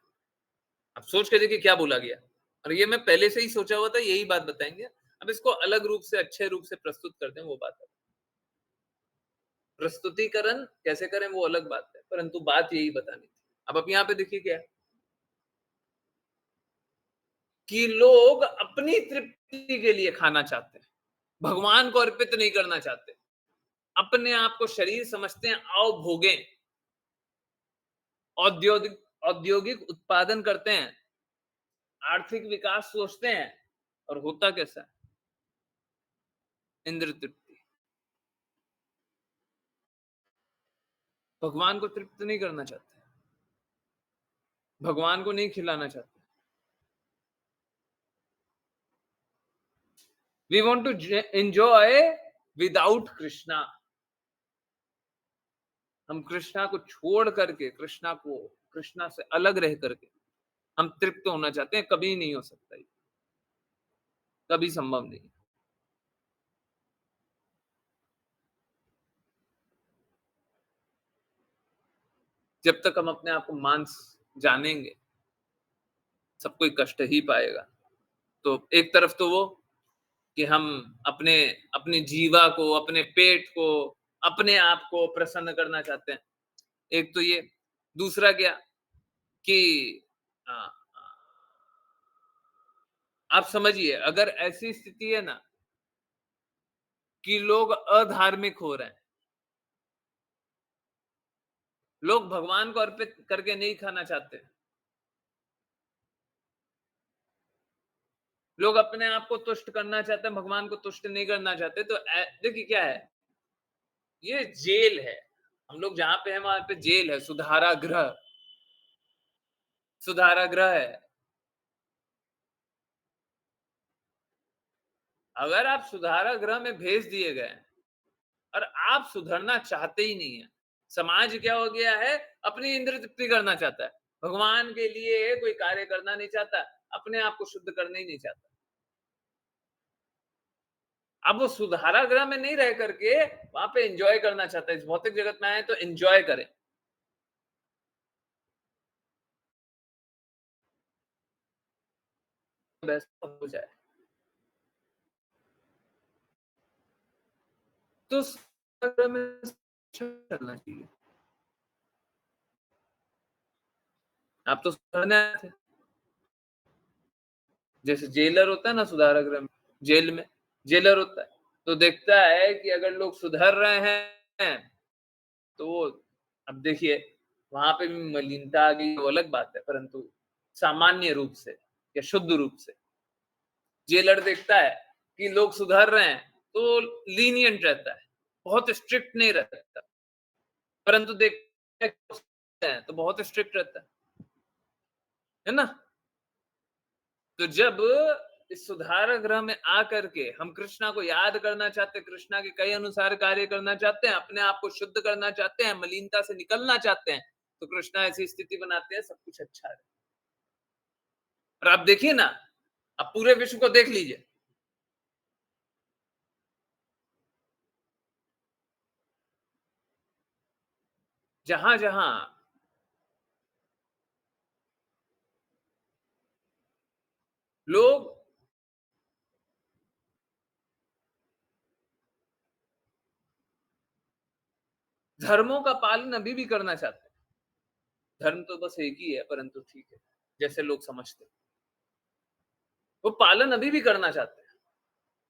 अब सोच के देखिए क्या बोला गया, और ये मैं पहले से ही सोचा हुआ था, यही बात बताएंगे। अब इसको अलग रूप से, अच्छे रूप से प्रस्तुत करते हैं, वो बात है। प्रस्तुतिकरण कैसे करें वो अलग बात है, परंतु बात यही बतानी थी। अब यहाँ पे देखिए क्या है कि लोग अपनी तृप्ति के लिए खाना चाहते हैं, भगवान को अर्पित नहीं करना चाहते, अपने आप को शरीर समझते हैं, आओ भोगें, औद्योगिक औद्योगिक उत्पादन करते हैं, आर्थिक विकास सोचते हैं, और होता कैसा है? इंद्र तृप्ति। भगवान को तृप्त नहीं करना चाहते, भगवान को नहीं खिलाना चाहते। We want to enjoy without Krishna. हम कृष्णा को छोड़ करके, कृष्णा से अलग रह करके हम तृप्त होना चाहते हैं। कभी नहीं हो सकता, ये कभी संभव नहीं। जब तक हम अपने आप को मांस जानेंगे, सब कोई कष्ट ही पाएगा। तो एक तरफ तो वो कि हम अपने अपनी जीवा को, अपने पेट को, अपने आप को प्रसन्न करना चाहते हैं, एक तो ये। दूसरा क्या कि आ, आप समझिए, अगर ऐसी स्थिति है ना कि लोग अधार्मिक हो रहे हैं, लोग भगवान को अर्पित करके नहीं खाना चाहते, लोग अपने आप को तुष्ट करना चाहते हैं, भगवान को तुष्ट नहीं करना चाहते, तो देखिए क्या है, ये जेल है। हम लोग जहां पे हैं वहां पे जेल है, सुधारागृह, सुधारागृह है। अगर आप सुधारागृह में भेज दिए गए और आप सुधरना चाहते ही नहीं है, समाज क्या हो गया है, अपनी इंद्र तृप्ति करना चाहता है, भगवान के लिए कोई कार्य करना नहीं चाहता, अपने आप को शुद्ध करना ही नहीं चाहता। अब वो सुधारागृह में नहीं रह करके वहां पे एंजॉय करना चाहता है। इस भौतिक जगत में आए तो एंजॉय करें। वैसा हो जाए तो सुधारागृह में चलना चाहिए। आप तो सुधरने आए थे, जैसे जेलर होता है ना सुधारागृह में, जेल में जेलर होता है, तो देखता है कि अगर लोग सुधर रहे हैं तो वो, अब देखिए वहां पे भी मलिनता आ गई, वो अलग बात है, परंतु सामान्य रूप से या शुद्ध रूप से जेलर देखता है कि लोग सुधर रहे हैं तो लीनियंट रहता है, बहुत स्ट्रिक्ट नहीं रहता, परंतु देखते हैं तो बहुत स्ट्रिक्ट रहता है ना। तो जब इस सुधार गृह में आकर के हम कृष्णा को याद करना चाहते हैं, कृष्णा के कई अनुसार कार्य करना चाहते हैं, अपने आप को शुद्ध करना चाहते हैं, मलिनता से निकलना चाहते हैं, तो कृष्णा ऐसी स्थिति बनाते हैं, सब कुछ अच्छा है। और आप देखिए ना, आप पूरे विश्व को देख लीजिए, जहां जहां लोग धर्मों का पालन अभी भी करना चाहते हैं, धर्म तो बस एक ही है, परंतु ठीक है जैसे लोग समझते हैं, वो पालन अभी भी करना चाहते हैं,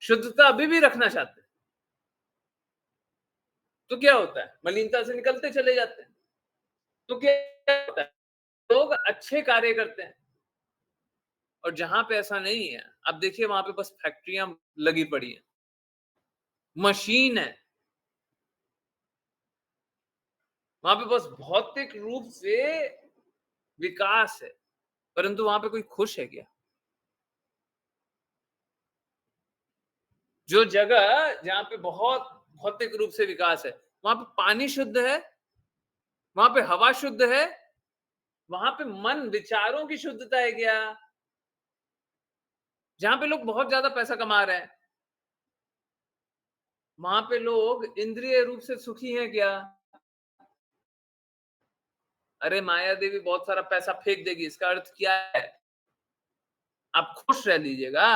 शुद्धता अभी भी रखना चाहते हैं, तो क्या होता है, मलिनता से निकलते चले जाते हैं। तो क्या होता है, लोग अच्छे कार्य करते हैं। और जहां पे ऐसा नहीं है, अब देखिए वहां पे बस फैक्ट्रियां लगी पड़ी हैं, मशीन है, वहां पे बस भौतिक रूप से विकास है, परंतु वहां पे कोई खुश है क्या? जो जगह जहां पे बहुत भौतिक रूप से विकास है, वहां पे पानी शुद्ध है, वहां पे हवा शुद्ध है, वहां पे मन विचारों की शुद्धता है क्या? जहां पे लोग बहुत ज्यादा पैसा कमा रहे हैं, वहां पे लोग इंद्रिय रूप से सुखी हैं क्या? अरे माया देवी बहुत सारा पैसा फेंक देगी, इसका अर्थ क्या है? आप खुश रह लीजिएगा।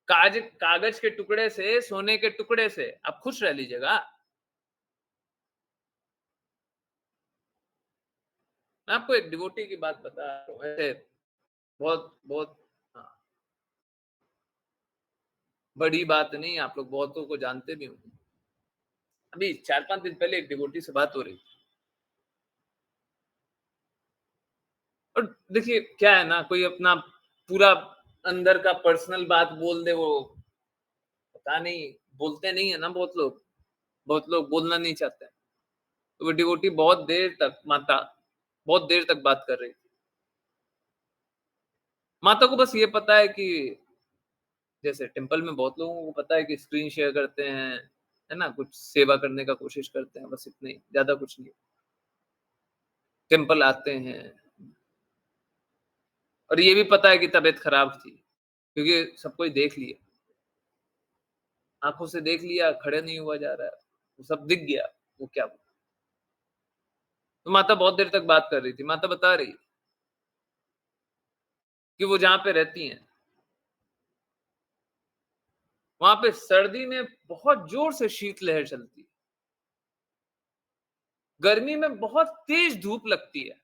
कागज के टुकड़े से, सोने के टुकड़े से आप खुश रह लीजिएगा। मैं आपको एक डिवोटी की बात बता रहा हूँ, ऐसे बहुत बहुत हाँ, बड़ी बात नहीं, आप लोग बहुतों को जानते भी होंगे। अभी 4-5 दिन पहले एक डिवोटी से बात हो रही थी। और देखिए क्या है ना, कोई अपना पूरा अंदर का पर्सनल बात बोल दे, वो पता नहीं, बोलते नहीं है ना बहुत लोग बोलना नहीं चाहते हैं। तो वो डिवोटी बहुत देर तक बहुत देर तक बात कर रही थी। माता को बस ये पता है कि जैसे टेम्पल में बहुत लोगों को पता है कि स्क्रीन शेयर करते हैं, है ना? कुछ सेवा करने का कोशिश करते हैं, बस इतना ही, ज़्यादा कुछ नहीं। टेम्पल आते हैं और ये भी पता है कि तबीयत खराब थी, क्योंकि सब कोई देख लिया, आँखों से देख लिया, खड़े नहीं हुआ जा रहा है, वो सब दिख गया, वो क्या बोला। तो माता बहुत देर तक बात कर रही थी। माता बता रही कि वो जहाँ पे रहती हैं, वहाँ पे सर्दी में बहुत ज़ोर से शीतलहर चलती है। गर्मी में बहुत तेज धूप लगती है।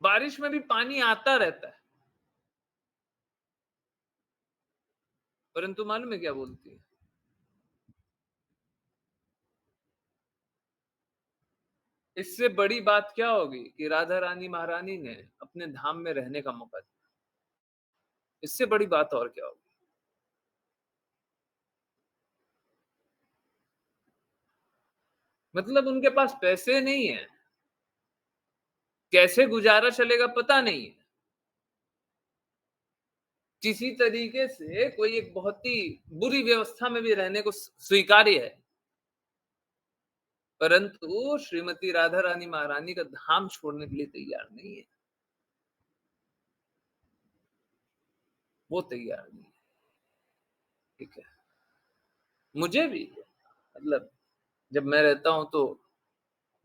बारिश में भी पानी आता रहता है। परंतु मालूम है क्या बोलती है? इससे बड़ी बात क्या होगी कि राधा रानी महारानी ने अपने धाम में रहने का मौका दिया। इससे बड़ी बात और क्या होगी? मतलब उनके पास पैसे नहीं है, कैसे गुजारा चलेगा पता नहीं है। किसी तरीके से कोई एक बहुत ही बुरी व्यवस्था में भी रहने को स्वीकार्य है। परंतु श्रीमती राधा रानी महारानी का धाम छोड़ने के लिए तैयार नहीं है। वो तैयार नहीं है। ठीक है। मुझे भी मतलब जब मैं रहता हूँ तो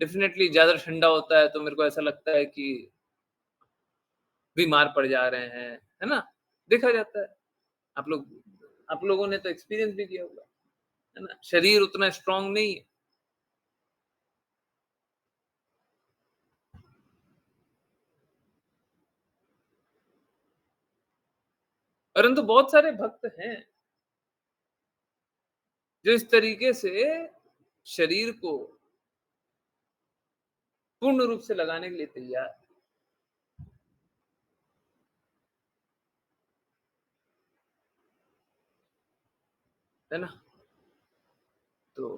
डेफिनेटली ज़्यादा ठंडा होता है तो मेरे को ऐसा लगता है कि बीमार पड़ जा रहे हैं, है ना? देखा जाता है। आप लोग आप लोगों ने तो एक्सपीरियंस भी किया होगा, है ना? शरीर उतना स्ट्रॉन्ग नहीं है। परंतु बहुत सारे भक्त हैं जो इस तरीके से शरीर को पूर्ण रूप से लगाने के लिए तैयार है। है ना? तो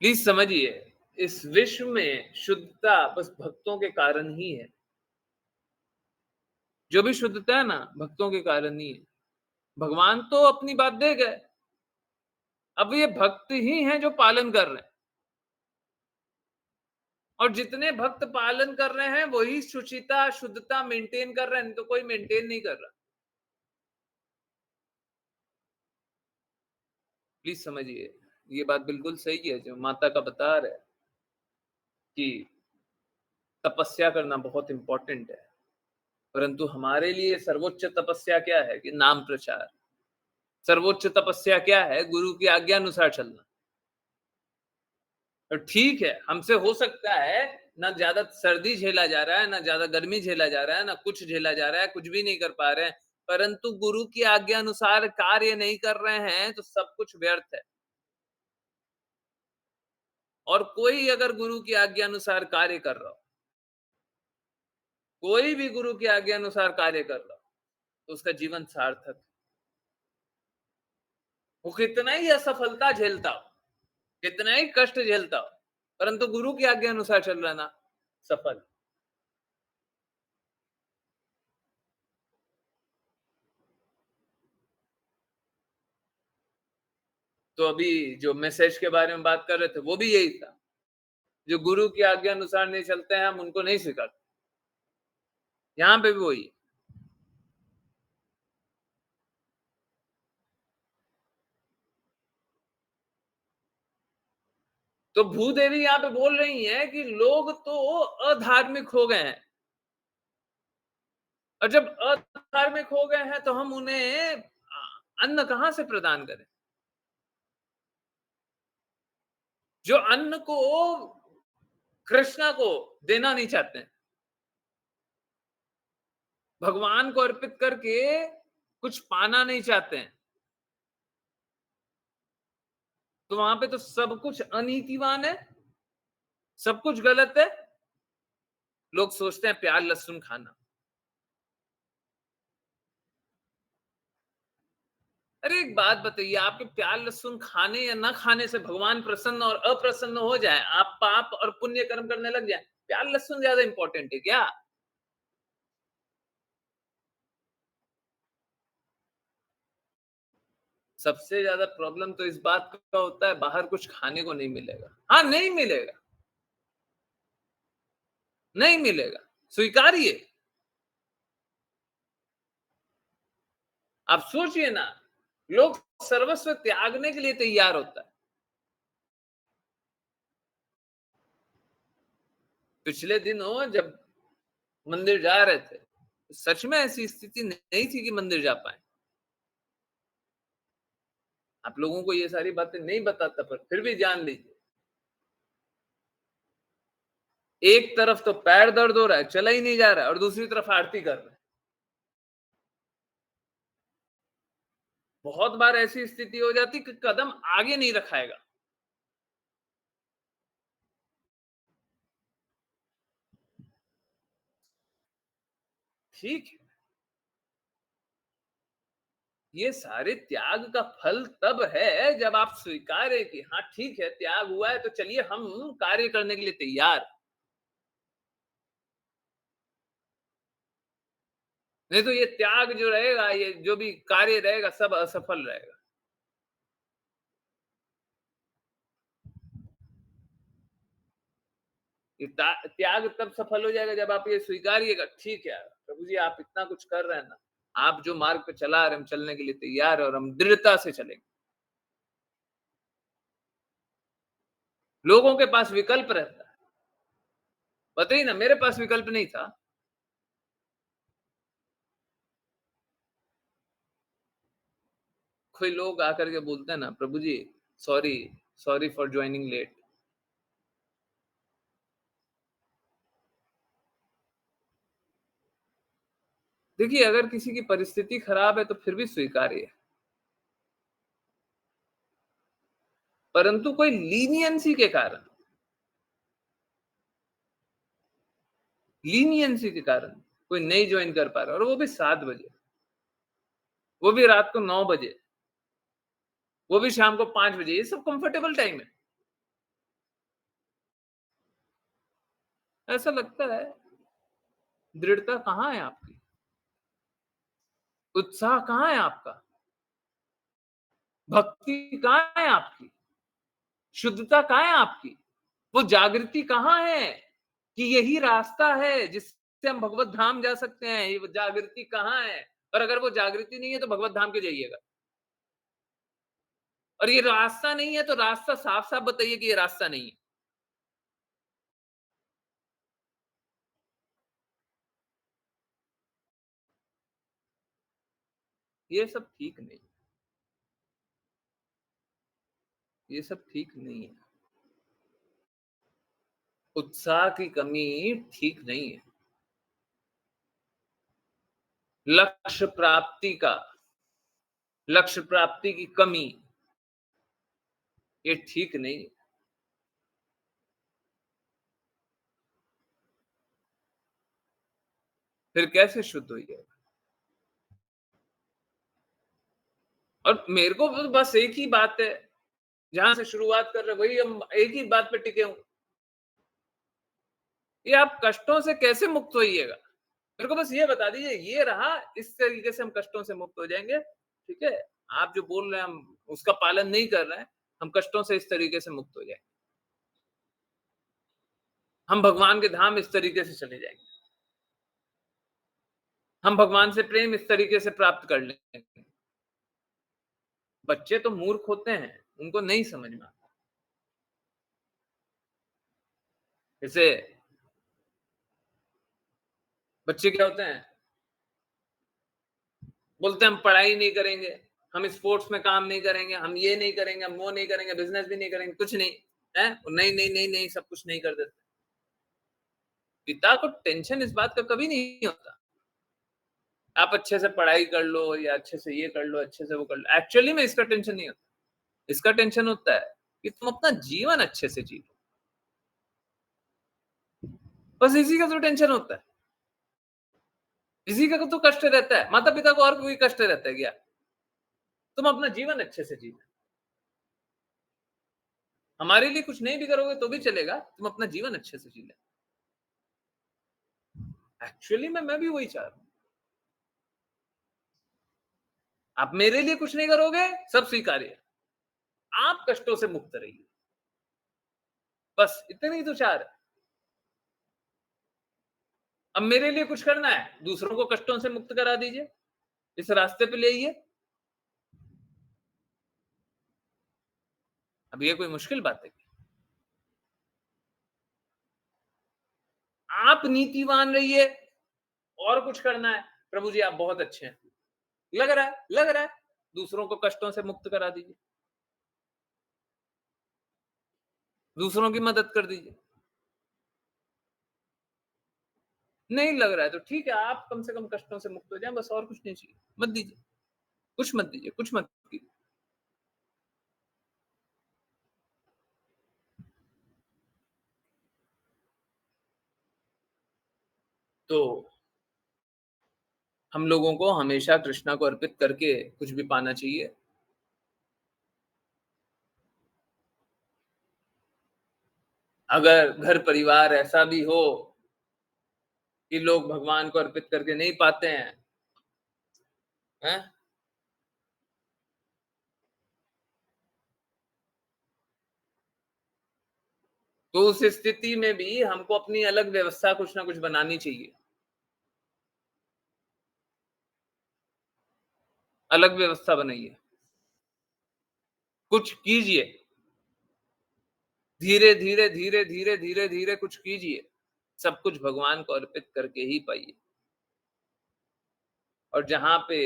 प्लीज समझिए, इस विश्व में शुद्धता बस भक्तों के कारण ही है। जो भी शुद्धता है ना, भक्तों के कारण ही है। भगवान तो अपनी बात दे गए, अब ये भक्त ही हैं जो पालन कर रहे हैं। और जितने भक्त पालन कर रहे हैं वही शुचिता शुद्धता मेंटेन कर रहे हैं, नहीं तो कोई मेंटेन नहीं कर रहा। प्लीज समझिए, ये बात बिल्कुल सही है जो माता का बता रहे हैं कि तपस्या करना बहुत इंपॉर्टेंट है। परंतु हमारे लिए सर्वोच्च तपस्या क्या है कि नाम प्रचार। सर्वोच्च तपस्या क्या है? गुरु की आज्ञा अनुसार चलना। तो ठीक है, हमसे हो सकता है ना ज्यादा सर्दी झेला जा रहा है, ना ज्यादा गर्मी झेला जा रहा है, ना कुछ झेला जा रहा है, कुछ भी नहीं कर पा रहे हैं, परंतु गुरु की आज्ञा अनुसार कार्य नहीं कर रहे हैं तो सब कुछ व्यर्थ है। और कोई अगर गुरु की आज्ञा अनुसार कार्य कर रहा हो, कोई भी गुरु की आज्ञा अनुसार कार्य कर रहा हो, तो उसका जीवन सार्थक है। वो कितना ही असफलता झेलता हो, कितना ही कष्ट झेलता हो, परंतु गुरु की आज्ञा अनुसार चल रहा ना, सफल। तो अभी जो मैसेज के बारे में बात कर रहे थे वो भी यही था। जो गुरु की आज्ञा अनुसार नहीं चलते हैं हम उनको नहीं स्वीकारते। यहाँ पे भी वही है। तो भूदेवी यहाँ पे बोल रही हैं कि लोग तो अधार्मिक हो गए हैं, और जब अधार्मिक हो गए हैं तो हम उन्हें अन्न कहां से प्रदान करें? जो अन्न को कृष्णा को देना नहीं चाहते हैं, भगवान को अर्पित करके कुछ पाना नहीं चाहते हैं, तो वहां पे तो सब कुछ अनीतिवान है, सब कुछ गलत है। लोग सोचते हैं प्याज लहसुन खाना। अरे एक बात बताइए, आपके प्याज लहसुन खाने या ना खाने से भगवान प्रसन्न और अप्रसन्न हो जाए, आप पाप और पुण्य कर्म करने लग जाए, प्याज लहसुन ज्यादा इंपॉर्टेंट है क्या? सबसे ज्यादा प्रॉब्लम तो इस बात का होता है, बाहर कुछ खाने को नहीं मिलेगा। हाँ, नहीं मिलेगा, नहीं मिलेगा, स्वीकारिए। आप सोचिए ना, लोग सर्वस्व त्यागने के लिए तैयार होता है। पिछले दिनों जब मंदिर जा रहे थे, सच में ऐसी स्थिति नहीं थी कि मंदिर जा पाए। आप लोगों को ये सारी बातें नहीं बताता, पर फिर भी जान लीजिए, एक तरफ तो पैर दर्द हो रहा है, चला ही नहीं जा रहा है, और दूसरी तरफ आरती कर रहे हैं। बहुत बार ऐसी स्थिति हो जाती कि कदम आगे नहीं रखाएगा। ठीक है, ये सारे त्याग का फल तब है जब आप स्वीकारें कि हाँ ठीक है, त्याग हुआ है, तो चलिए हम कार्य करने के लिए तैयार। नहीं तो ये त्याग जो रहेगा, ये जो भी कार्य रहेगा, सब असफल रहेगा। ये त्याग तब सफल हो जाएगा जब आप ये स्वीकारिएगा, ठीक है प्रभु जी, आप इतना कुछ कर रहे हैं ना, आप जो मार्ग पे चला रहे हैं, हम चलने के लिए तैयार है और हम दृढ़ता से चलेंगे। लोगों के पास विकल्प रहता है, बताइए ना, मेरे पास विकल्प नहीं था। कोई लोग आकर के बोलते हैं ना, Prabhu ji sorry, sorry for joining late. देखिए, अगर किसी की परिस्थिति खराब है तो फिर भी स्वीकार्य है, परंतु कोई लीनियंसी के कारण कोई नहीं ज्वाइन कर पा रहा, और वो भी 7 बजे, वो भी रात को 9 बजे, वो भी शाम को 5 बजे, ये सब कंफर्टेबल टाइम है। ऐसा लगता है, दृढ़ता कहाँ है आपकी? उत्साह कहाँ है आपका? भक्ति कहाँ है आपकी? शुद्धता कहाँ है आपकी? वो जागृति कहाँ है कि यही रास्ता है जिससे हम भगवत धाम जा सकते हैं? ये जागृति कहाँ है? और अगर वो जागृति नहीं है तो भगवत धाम क्यों जाइएगा? और ये रास्ता नहीं है तो रास्ता साफ-साफ बताइए कि ये रास्ता नहीं है। ये सब ठीक नहीं है। ये सब ठीक नहीं है। उत्साह की कमी ठीक नहीं है। लक्ष्य प्राप्ति का लक्ष्य प्राप्ति की कमी, ये ठीक नहीं है। फिर कैसे शुद्ध होइएगा? और मेरे को बस एक ही बात है, जहां से शुरुआत कर रहे वही, हम एक ही बात पे टिके हूं, ये आप कष्टों से कैसे मुक्त होइएगा? मेरे को बस ये बता दीजिए, ये रहा, इस तरीके से हम कष्टों से मुक्त हो जाएंगे, ठीक है? आप जो बोल रहे हैं हम उसका पालन नहीं कर रहे हैं, हम कष्टों से इस तरीके से मुक्त हो जाएंगे, हम भगवान के धाम इस तरीके से चले जाएंगे, हम भगवान से प्रेम इस तरीके से प्राप्त कर लेंगे। बच्चे तो मूर्ख होते हैं, उनको नहीं समझ में आता। जैसे बच्चे क्या होते हैं, बोलते हैं हम पढ़ाई नहीं करेंगे, हम स्पोर्ट्स में काम नहीं करेंगे, हम ये नहीं करेंगे, हम वो नहीं करेंगे, बिजनेस भी नहीं करेंगे, कुछ नहीं है, नहीं नहीं नहीं नहीं, सब कुछ नहीं कर देते। पिता को टेंशन इस बात का कभी नहीं होता, आप अच्छे से पढ़ाई कर लो या अच्छे से ये कर लो, अच्छे से वो कर लो, एक्चुअली में इसका टेंशन नहीं होता। इसका टेंशन होता है कि तुम अपना जीवन अच्छे से जी लो, बस इसी का तो टेंशन होता है। इसी का तो कष्ट रहता है, माता पिता को और कोई कष्ट रहता है क्या? तुम अपना जीवन अच्छे से जीना, हमारे लिए कुछ नहीं भी करोगे तो भी चलेगा, तुम अपना जीवन अच्छे से जी लेना। एक्चुअली में मैं भी वही चाह रहा हूं, आप मेरे लिए कुछ नहीं करोगे, सब स्वीकार्य है, आप कष्टों से मुक्त रहिए, बस इतनी ही तो चाह रहे। अब मेरे लिए कुछ करना है, दूसरों को कष्टों से मुक्त करा दीजिए, इस रास्ते पे ले आइए। अब ये कोई मुश्किल बात है? आप नीतिवान रहिए, और कुछ करना है, प्रभु जी आप बहुत अच्छे हैं, लग रहा है, दूसरों को कष्टों से मुक्त करा दीजिए, दूसरों की मदद कर दीजिए। नहीं लग रहा है तो ठीक है, आप कम से कम कष्टों से मुक्त हो जाएं, बस और कुछ नहीं चाहिए, मत दीजिए, कुछ मत दीजिए, कुछ मत कीजिए। तो हम लोगों को हमेशा कृष्णा को अर्पित करके कुछ भी पाना चाहिए। अगर घर परिवार ऐसा भी हो कि लोग भगवान को अर्पित करके नहीं पाते हैं? तो उस स्थिति में भी हमको अपनी अलग व्यवस्था कुछ ना कुछ बनानी चाहिए, अलग व्यवस्था बनाइए, कुछ कीजिए, धीरे धीरे धीरे धीरे धीरे धीरे कुछ कीजिए, सब कुछ भगवान को अर्पित करके ही पाइए। और जहां पे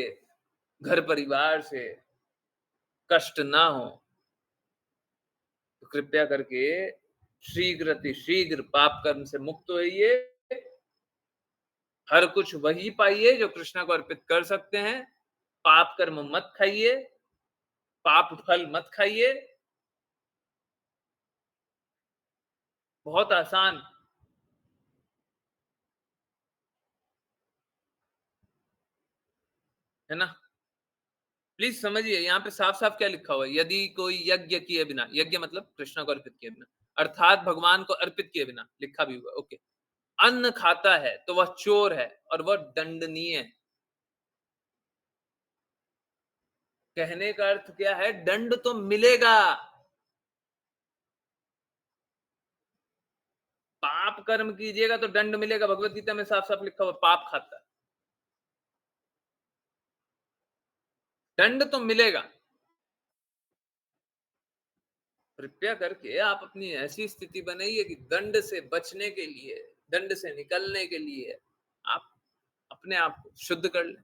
घर परिवार से कष्ट ना हो तो कृपया करके शीघ्र अतिशीघ्र पाप कर्म से मुक्त होइए, हर कुछ वही पाइए जो कृष्णा को अर्पित कर सकते हैं, पाप कर्म मत खाइए, पाप फल मत खाइए, बहुत आसान। है ना? प्लीज समझिए, यहाँ पे साफ साफ क्या लिखा हुआ है, यदि कोई यज्ञ किए बिना, यज्ञ मतलब कृष्णा को अर्पित किए बिना, अर्थात भगवान को अर्पित किए बिना, लिखा भी हुआ ओके, अन्न खाता है तो वह चोर है और वह दंडनीय है। कहने का अर्थ क्या है, दंड तो मिलेगा। पाप कर्म कीजिएगा तो दंड मिलेगा, भगवत गीता में साफ साफ लिखा हुआ, पाप खाता है, दंड तो मिलेगा। कृपया करके आप अपनी ऐसी स्थिति बनाइए कि दंड से बचने के लिए, दंड से निकलने के लिए आप अपने आप को शुद्ध कर लें।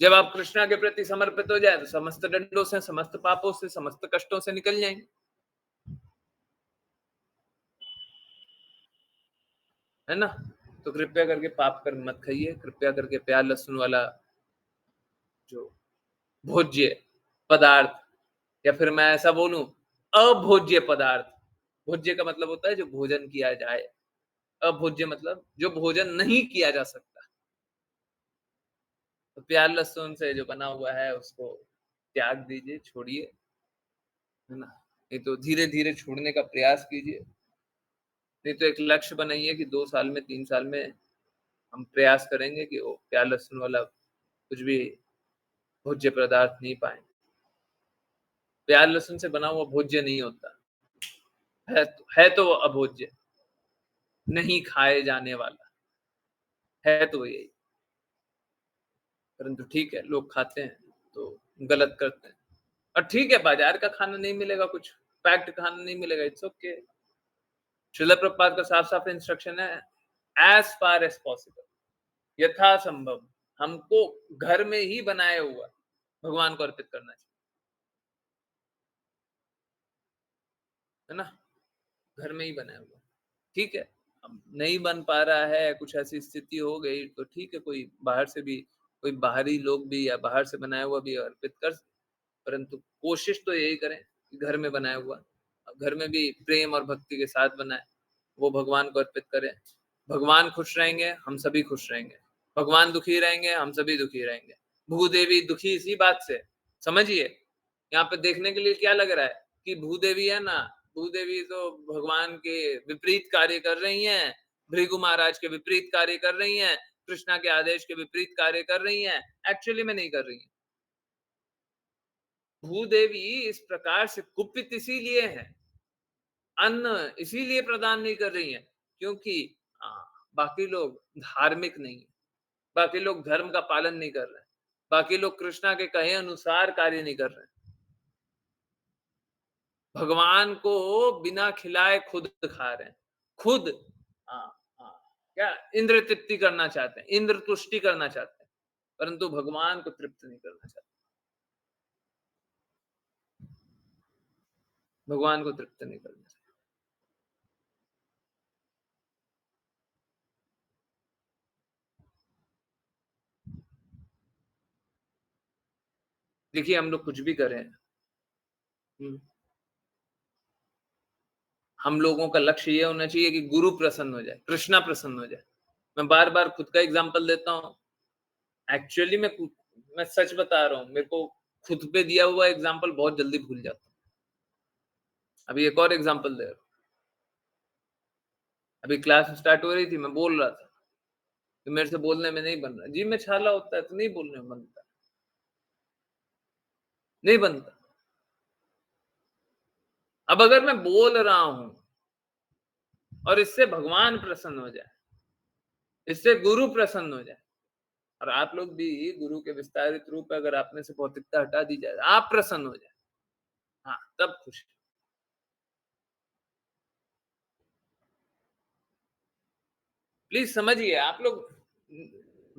जब आप कृष्णा के प्रति समर्पित हो जाए तो समस्त दंडों से, समस्त पापों से, समस्त कष्टों से निकल जाएंगे। है ना? तो कृपया करके पाप कर्म मत खाइए, कृपया करके प्याज लहसुन वाला जो भोज्य पदार्थ, या फिर मैं ऐसा बोलूं अभोज्य पदार्थ, भोज्य का मतलब होता है जो भोजन किया जाए, अभोज्य मतलब जो भोजन नहीं किया जा सकता। तो प्याज लहसुन से जो बना हुआ है उसको त्याग दीजिए, छोड़िए, है ना? नहीं तो धीरे धीरे छोड़ने का प्रयास कीजिए, नहीं तो एक लक्ष्य बनाइए कि 2 साल में, 3 साल में हम प्रयास करेंगे कि वो प्याज लहसुन वाला कुछ भी भोज्य पदार्थ नहीं पाए। प्याज लहसुन से बना हुआ भोज्य नहीं होता है तो वो अभोज्य, नहीं खाए जाने वाला है, तो यही। परंतु ठीक है, लोग खाते हैं तो गलत करते हैं। और ठीक है, बाजार का खाना नहीं मिलेगा कुछ, पैक्ड खाना नहीं मिलेगा, इट्स ओके। श्रील प्रभुपाद का साफ-साफ इंस्ट्रक्शन है, एज़ फार एज़ पॉसिबल, यथासंभव हमको घर में ही बनाया हुआ भगवान को अर्पित करना चाहिए, है ना? घर में ही बनाया हुआ। ठीक है, अब नहीं बन पा रहा है, कुछ ऐसी स्थिति हो गई तो ठीक है, कोई बाहर से भी, कोई बाहरी लोग भी या बाहर से बनाया हुआ भी अर्पित कर, परंतु कोशिश तो यही करें कि घर में बनाया हुआ, घर में भी प्रेम और भक्ति के साथ बनाएँ, वो भगवान को अर्पित करें। भगवान खुश रहेंगे, हम सभी खुश रहेंगे। भगवान दुखी रहेंगे, हम सभी दुखी रहेंगे। भूदेवी दुखी इसी बात से, समझिए, यहाँ पे देखने के लिए क्या लग रहा है कि भूदेवी है ना, भूदेवी तो भगवान के विपरीत कार्य कर रही हैं, भृगु महाराज के विपरीत कार्य कर रही हैं, कृष्णा के आदेश के विपरीत कार्य कर रही हैं, एक्चुअली में नहीं कर रही हैं। भूदेवी इस प्रकार से कुपित इसीलिए है, अन्न इसीलिए प्रदान नहीं कर रही हैं, क्योंकि बाकी लोग धार्मिक नहीं है, बाकी लोग धर्म का पालन नहीं कर रहे हैं, बाकी लोग कृष्णा के कहे अनुसार कार्य नहीं कर रहे हैं। भगवान को बिना खिलाए खुद खा रहे हैं, खुद हाँ, हाँ, क्या इंद्र तृप्ति करना चाहते हैं, इंद्र तुष्टि करना चाहते हैं, परंतु भगवान को तृप्त नहीं करना चाहते, भगवान को तृप्त नहीं करना चाहते। देखिए, हम लोग कुछ भी करें, हम लोगों का लक्ष्य ये होना चाहिए कि गुरु प्रसन्न हो जाए, कृष्णा प्रसन्न हो जाए। मैं बार-बार खुद का एग्जांपल देता हूँ। एक्चुअली मैं सच बता रहा हूँ, मेरे को खुद पे दिया हुआ एग्जांपल बहुत जल्दी भूल जाता हूँ। अभी एक और एग्जांपल दे रहा हूँ। अभी क्लास स्टार्ट हो रही थी, मैं बोल रहा था, तो मेरे से बोलने में नहीं बन रहा। जी में छाला होता है तो नहीं बोलने में बनता, नहीं बनता। अब अगर मैं बोल रहा हूँ और इससे भगवान प्रसन्न हो जाए, इससे गुरु प्रसन्न हो जाए, और आप लोग भी गुरु के विस्तारित रूप में अगर आप में से भौतिकता हटा दी जाए, आप प्रसन्न हो जाए, हाँ, तब खुश। प्लीज समझिए, आप लोग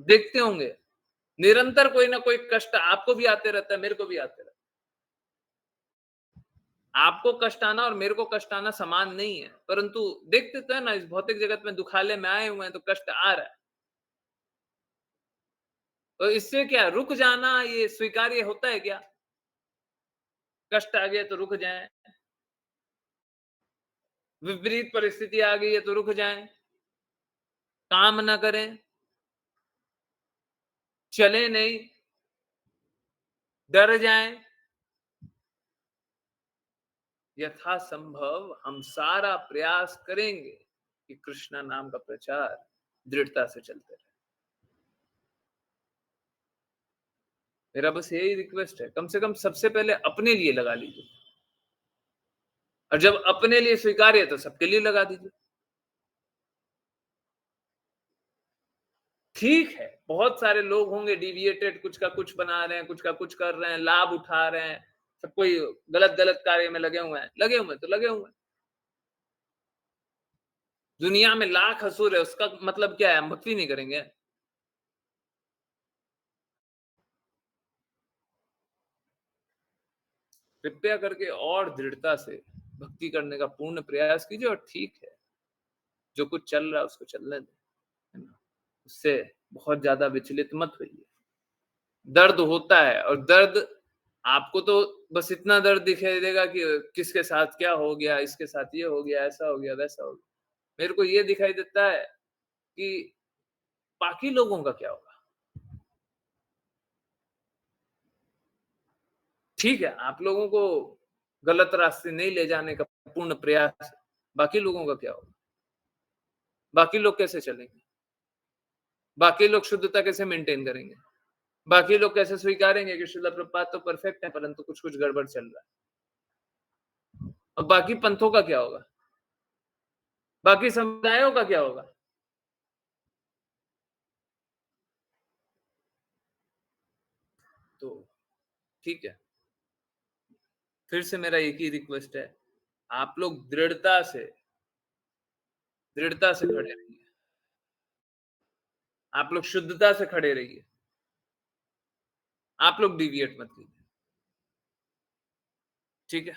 देखते होंगे निरंतर कोई ना कोई कष्ट आपको भी आते रहता है, मेरे को भी आते रहता है। आपको कष्ट आना और मेरे को कष्ट आना समान नहीं है, परंतु देखते तो है ना, इस भौतिक जगत में दुखालय में आए हुए हैं तो कष्ट आ रहा है, तो इससे क्या रुक जाना ये स्वीकार्य होता है क्या? कष्ट आ गया तो रुक जाएं, विपरीत परिस्थिति आ गई है तो रुक जाएं, काम ना करें, चले नहीं, डर जाएं। यथासंभव हम सारा प्रयास करेंगे कि कृष्णा नाम का प्रचार दृढ़ता से चलते रहे। मेरा बस यही रिक्वेस्ट है, कम से कम सबसे पहले अपने लिए लगा लीजिए, और जब अपने लिए स्वीकार्य है तो सबके लिए लगा दीजिए। ठीक है, बहुत सारे लोग होंगे डिविएटेड, कुछ का कुछ बना रहे हैं, कुछ का कुछ कर रहे हैं, लाभ उठा रहे हैं, सब कोई गलत गलत कार्य में लगे हुए हैं, लगे हुए तो लगे हुए हैं। दुनिया में लाख असुर है, उसका मतलब क्या है, हम भक्ति नहीं करेंगे? कृपया करके और दृढ़ता से भक्ति करने का पूर्ण प्रयास कीजिए, और ठीक है, जो कुछ चल रहा है उसको चलने दें, है ना? उससे बहुत ज्यादा विचलित मत होइए। दर्द होता है, और दर्द आपको तो बस इतना दर्द दिखाई देगा कि किसके साथ क्या हो गया, इसके साथ ये हो गया, ऐसा हो गया, वैसा हो गया। मेरे को ये दिखाई देता है कि बाकी लोगों का क्या होगा। ठीक है, आप लोगों को गलत रास्ते नहीं ले जाने का पूर्ण प्रयास है, बाकी लोगों का क्या होगा? बाकी लोग कैसे चलेंगे? बाकी लोग शुद्धता कैसे मेंटेन करेंगे? बाकी लोग कैसे स्वीकारेंगे कि श्रील प्रभुपाद तो परफेक्ट है, परंतु कुछ-कुछ गड़बड़ चल रहा है? और बाकी पंथों का क्या होगा? बाकी समुदायों का क्या होगा? तो ठीक है, फिर से मेरा एक ही रिक्वेस्ट है आप लोग दृढ़ता से खड़े रहिए। आप लोग शुद्धता से खड़े रहिए। आप लोग डिविएट मत कीजिए। ठीक है?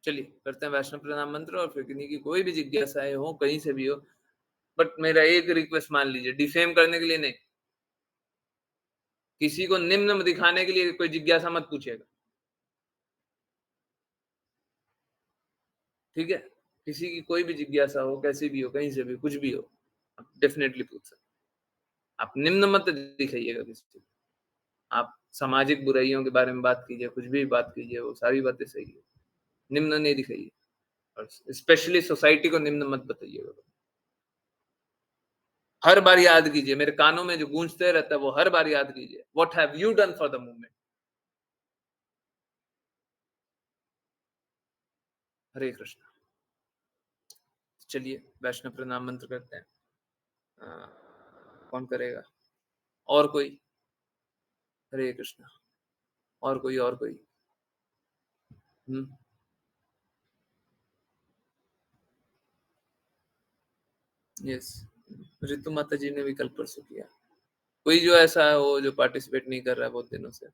चलिए करते हैं वैष्णव प्रणाम मंत्र और फिर किन्हीं की कोई भी जिज्ञासाएँ हो, कहीं से भी हो, बट मेरा एक रिक्वेस्ट मान लीजिए, डिफेम करने के लिए नहीं। किसी को निम्न दिखाने के लिए कोई जिज्ञासा मत पूछिएगा। ठीक है? किसी की कोई भी जिज्ञासा हो, कैसी भी हो, कहीं से भी, कुछ भी हो, आप डेफिनिटली पूछ सकते हैं। आप निम्न मत दिखाइएगा किसी को। आप सामाजिक बुराइयों के बारे में बात कीजिए, कुछ भी बात कीजिए, वो सारी बातें सही है। निम्न नहीं दिखाइए और स्पेशली सोसाइटी को निम्न मत बताइएगा। हर बार याद कीजिए, मेरे कानों में जो गूंजते रहता है, वो हर बार याद कीजिए। What have you done for the movement? Hare Krishna. चलिए वैष्णव प्रणाम मंत्र करते हैं। कौन करेगा? और कोई? हरे कृष्ण। और कोई? और कोई? यस, ऋतु माता जी ने भी कल परसों किया। कोई जो ऐसा हो जो पार्टिसिपेट नहीं कर रहा है बहुत दिनों से?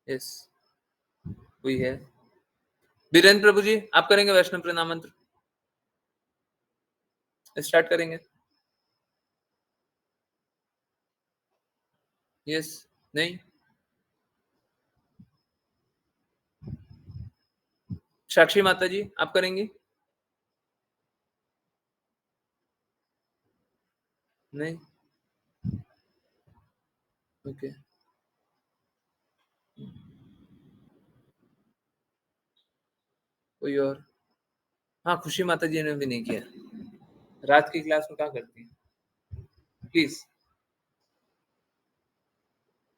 यस, कोई है? बीरेंद्र प्रभु जी, आप करेंगे वैष्णव प्रणाम मंत्र? स्टार्ट करेंगे? यस? नहीं? साक्षी माता जी, आप करेंगी? नहीं? ओके। कोई और? हाँ, खुशी माता जी ने भी नहीं किया। रात की क्लास में क्या करती हैं? प्लीज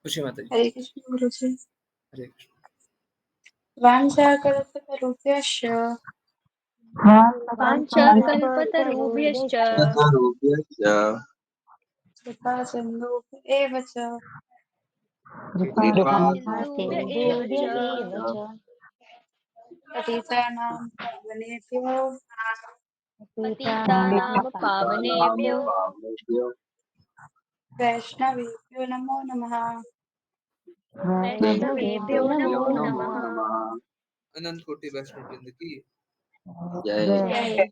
खुशी माता जी। हरे कृष्ण गुरुजी। हरे कृष्ण। वाञ्छाकल्पतरुभ्यश्च वाञ्छाकल्पतरुभ्यश्च कृपासिन्धुभ्य एव च कृपासिन्धुभ्य एव च पतितानां पावनेभ्यो पतितानां पावनेभ्यो वैष्णवेभ्यो नमो नमः। वैष्णवेभ्यो नमो नमः। अनंत कोटि वैष्णव वृंद की जय।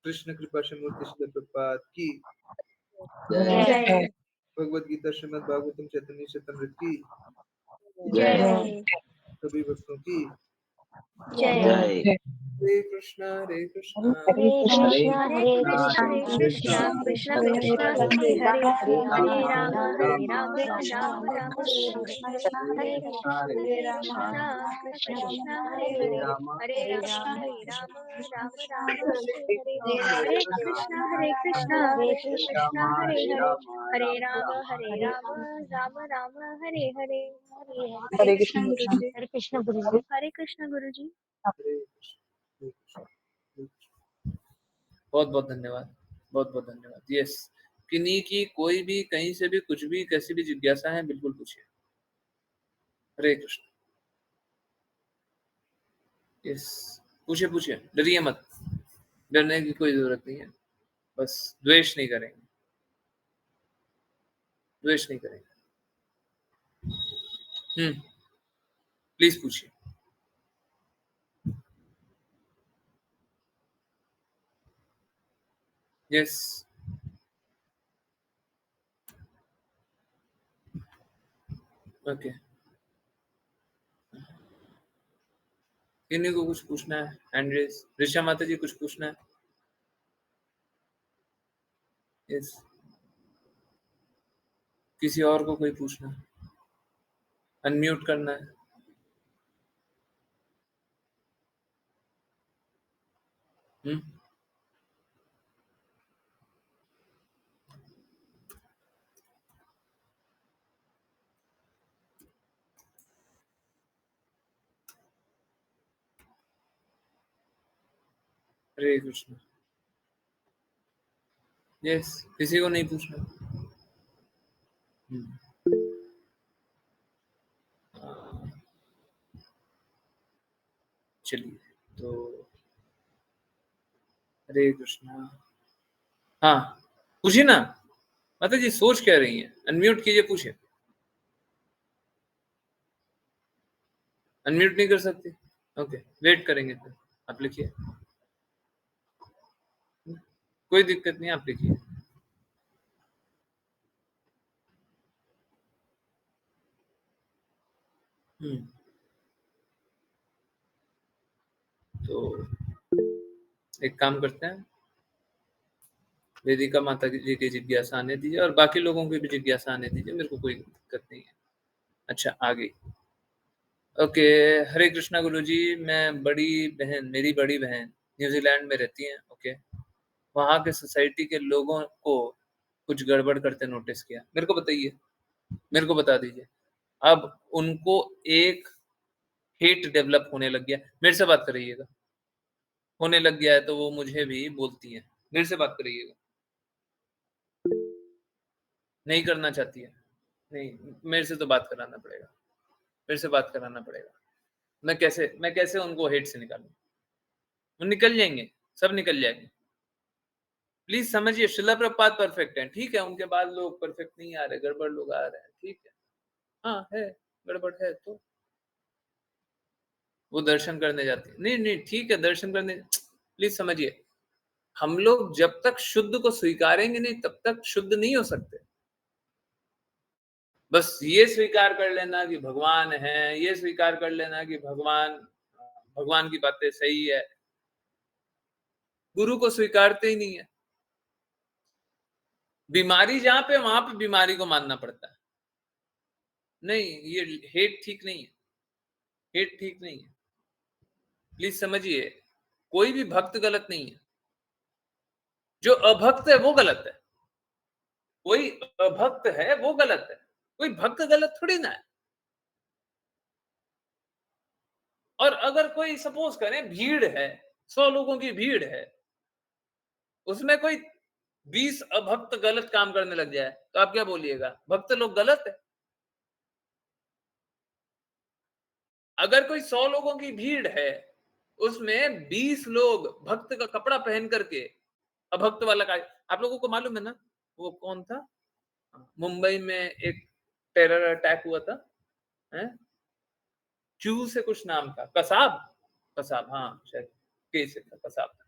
कृष्ण कृपा मूर्ति श्रील प्रभुपाद की जय भगवद गीता श्रीमद् भागवतम चैतन्य चैतन्य की जय। सभी भक्तों की जय। हरे कृष्णा हरे कृष्णा हरे कृष्णा हरे कृष्णा हरे कृष्णा कृष्ण कृष्ण हरे हरे हरे राम राम राम हरे हरे हरे कृष्णा हरे कृष्णा कृष्ण कृष्ण हरे हरे राम राम हरे हरे हरे कृष्णा कृष्ण कृष्ण हरे हरे राम राम राम हरे हरे। हरे कृष्ण गुरुजी। हरे कृष्ण गुरुजी। हरे कृष्ण गुरुजी। हरे कृष्ण, हरे कृष्ण। बहुत बहुत धन्यवाद, बहुत बहुत धन्यवाद। यस, किन्हीं की कोई भी कहीं से भी कुछ भी कैसी भी जिज्ञासा है बिल्कुल पूछिए। हरे कृष्ण। यस, पूछिए पूछिए, डरिए मत। डरने की कोई जरूरत नहीं है। बस द्वेष नहीं करेंगे, द्वेष नहीं करेंगे। प्लीज पूछिए। Yes, okay. किन्हीं को कुछ पूछना है? Hand raise. ऋषा माता जी कुछ पूछना है? यस, किसी और को कोई पूछना है? अनम्यूट करना है। हरे कृष्ण। यस, किसी को नहीं पूछना। चलिए, तो हरे कृष्णा। हाँ, पूछिए ना माता जी, सोच क्या रही हैं? अनम्यूट कीजिए, पूछिए। अनम्यूट नहीं कर सकती? ओके, वेट करेंगे फिर। आप लिखिए, कोई दिक्कत नहीं, आप लिखिए। तो एक काम करते हैं, वेदिका माता जी की जिज्ञासा आने दीजिए और बाकी लोगों की भी जिज्ञासा आने दीजिए, मेरे को कोई दिक्कत नहीं है। अच्छा, आ गई। ओके, हरे कृष्णा गुरुजी। मेरी बड़ी बहन न्यूजीलैंड में रहती हैं। ओके, वहाँ के सोसाइटी के लोगों को कुछ गड़बड़ करते नोटिस किया। मेरे को बताइए, मेरे को बता दीजिए। अब उनको एक हेट डेवलप होने लग गया। मेरे से बात करिएगा, होने लग गया है तो वो मुझे भी बोलती है। मेरे से बात करिएगा। नहीं करना चाहती है? नहीं, मेरे से तो बात कराना पड़ेगा, मेरे से बात कराना पड़ेगा। मैं कैसे उनको हेट से निकालूं? वो निकल जाएंगे, सब निकल जाएंगे। प्लीज समझिए, शिला प्रपात परफेक्ट है, ठीक है, उनके बाद लोग परफेक्ट नहीं आ रहे, गड़बड़ लोग आ रहे हैं, ठीक है। हाँ है, गड़बड़ है तो वो दर्शन करने जाते हैं। नहीं नहीं, ठीक है, दर्शन करने। प्लीज समझिए, हम लोग जब तक शुद्ध को स्वीकारेंगे नहीं तब तक शुद्ध नहीं हो सकते। बस ये स्वीकार कर लेना कि भगवान है, ये स्वीकार कर लेना कि भगवान की बातें सही है, गुरु को स्वीकारते ही नहीं है। बीमारी जहां पे वहां पे बीमारी को मानना पड़ता है। नहीं, ये हेट ठीक नहीं है, हेट ठीक नहीं है। प्लीज समझिए, कोई भी भक्त गलत नहीं है, जो अभक्त है वो गलत है। कोई अभक्त है वो गलत है, कोई भक्त गलत थोड़ी ना है। और अगर कोई सपोज करें भीड़ है, 100 लोगों की भीड़ है, उसमें कोई 20 अभक्त गलत काम करने लग जाए तो आप क्या बोलिएगा? भक्त लोग गलत है। अगर कोई 100 लोगों की भीड़ है, उसमें 20 लोग भक्त का कपड़ा पहन करके अभक्त वाला का। आप लोगों को मालूम है ना, वो कौन था? मुंबई में एक टेरर अटैक हुआ था, है? क्यू से कुछ नाम था, कसाब, कसाब, हाँ शायद के से था, कसाब था,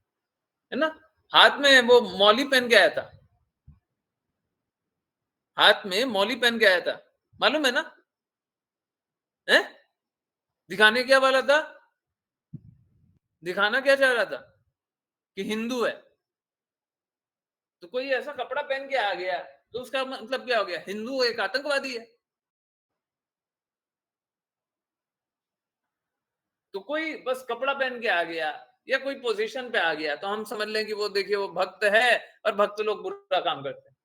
है ना? हाथ में वो मौली पहन के आया था, हाथ में मौली पहन के आया था, मालूम है ना? है? दिखाने क्या वाला था? दिखाना क्या चाह रहा था? कि हिंदू है। तो कोई ऐसा कपड़ा पहन के आ गया तो उसका मतलब क्या हो गया? हिंदू एक आतंकवादी है। तो कोई बस कपड़ा पहन के आ गया या कोई पोजीशन पे आ गया तो हम समझ लें कि वो देखिए वो भक्त है और भक्त लोग बुरा काम करते हैं,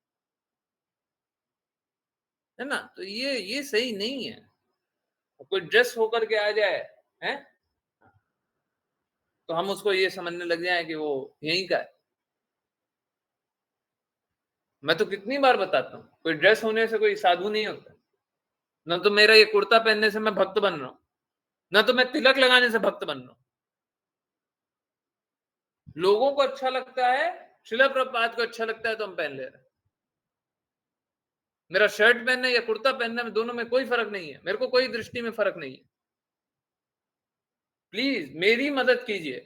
है ना? तो ये सही नहीं है। कोई ड्रेस होकर के आ जाए, है, तो हम उसको ये समझने लग जाए कि वो यहीं का है। मैं तो कितनी बार बताता हूँ, कोई ड्रेस होने से कोई साधु नहीं होता। ना तो मेरा ये कुर्ता पहनने से मैं भक्त बन रहा हूँ, ना तो मैं तिलक लगाने से भक्त बन रहा हूँ। लोगों को अच्छा लगता है, शिला प्रभुपाद को अच्छा लगता है तो हम पहन ले रहे हैं। मेरा शर्ट पहनने या कुर्ता पहनने में, दोनों में कोई फर्क नहीं है, मेरे को कोई दृष्टि में फर्क नहीं है। प्लीज मेरी मदद कीजिए,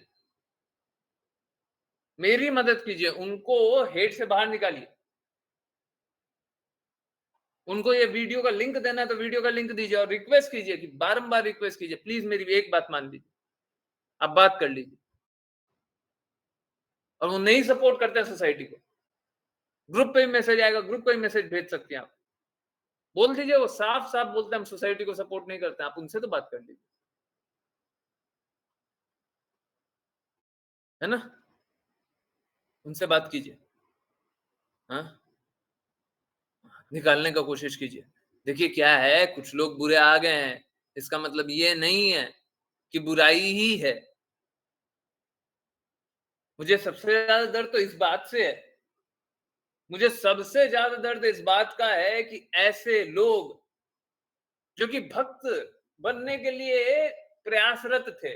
मेरी मदद कीजिए, उनको हेट से बाहर निकालिए। उनको ये वीडियो का लिंक देना है तो वीडियो का लिंक दीजिए और रिक्वेस्ट कीजिए, कि बारंबार रिक्वेस्ट कीजिए, प्लीज मेरी एक बात मान लीजिए, आप बात कर लीजिए। और वो नहीं सपोर्ट करते हैं सोसाइटी को, ग्रुप पे ही मैसेज आएगा, ग्रुप पे ही मैसेज भेज सकते हैं आप, बोल दीजिए, वो साफ साफ बोलते हैं हम सोसाइटी को सपोर्ट नहीं करते, आप उनसे तो बात कर लीजिए, है ना? उनसे बात कीजिए, हाँ, निकालने का कोशिश कीजिए। देखिए क्या है, कुछ लोग बुरे आ गए हैं, इसका मतलब ये नहीं है कि बुराई ही है। मुझे सबसे ज्यादा डर तो इस बात से है मुझे सबसे ज्यादा दर्द इस बात का है कि ऐसे लोग जो कि भक्त बनने के लिए प्रयासरत थे,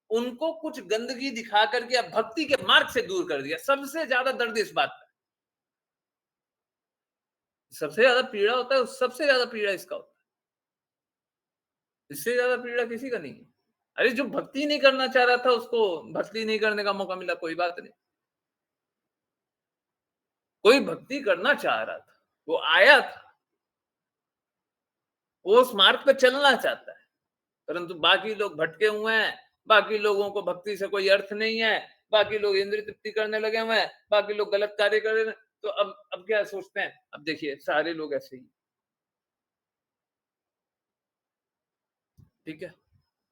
उनको कुछ गंदगी दिखा करके अब भक्ति के मार्ग से दूर कर दिया। सबसे ज्यादा दर्द इस बात का। सबसे ज्यादा पीड़ा होता है, सबसे ज्यादा पीड़ा इसका होता है। इससे ज्यादा पीड़ा किसी का नहीं है। अरे जो भक्ति नहीं करना चाह रहा था उसको भक्ति नहीं करने का मौका मिला, कोई बात नहीं। कोई भक्ति करना चाह रहा था, वो आया था, वो उस मार्ग पे चलना चाहता है, परंतु बाकी लोग भटके हुए हैं, बाकी लोगों को भक्ति से कोई अर्थ नहीं है, बाकी लोग इंद्रिय तृप्ति करने लगे हुए हैं, बाकी लोग गलत कार्य कर रहे हैं। तो अब क्या सोचते हैं? अब देखिए सारे लोग ऐसे ही, ठीक है।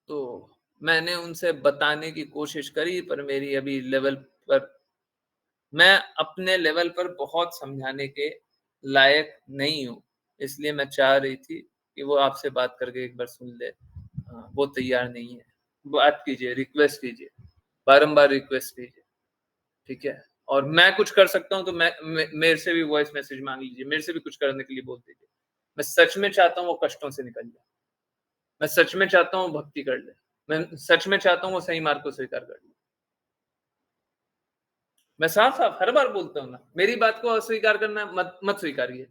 तो मैंने उनसे बताने की कोशिश करी, पर मेरी अभी लेवल पर, मैं अपने लेवल पर बहुत समझाने के लायक नहीं हूँ, इसलिए मैं चाह रही थी कि वो आपसे बात करके एक बार सुन ले। वो तैयार नहीं है। बात कीजिए, रिक्वेस्ट कीजिए, बारंबार रिक्वेस्ट कीजिए, ठीक है। और मैं कुछ कर सकता हूँ तो मेरे से भी वॉइस मैसेज मांग लीजिए, मेरे से भी कुछ करने के लिए बोल दीजिए। मैं सच में चाहता हूँ वो कष्टों से निकल जाए, मैं सच में चाहता हूँ भक्ति कर ले, मैं सच में चाहता हूँ वो सही मार्ग को स्वीकार कर ले। मैं साफ साफ हर बार बोलता हूँ ना, मेरी बात को अस्वीकार करना मत स्वीकारिए।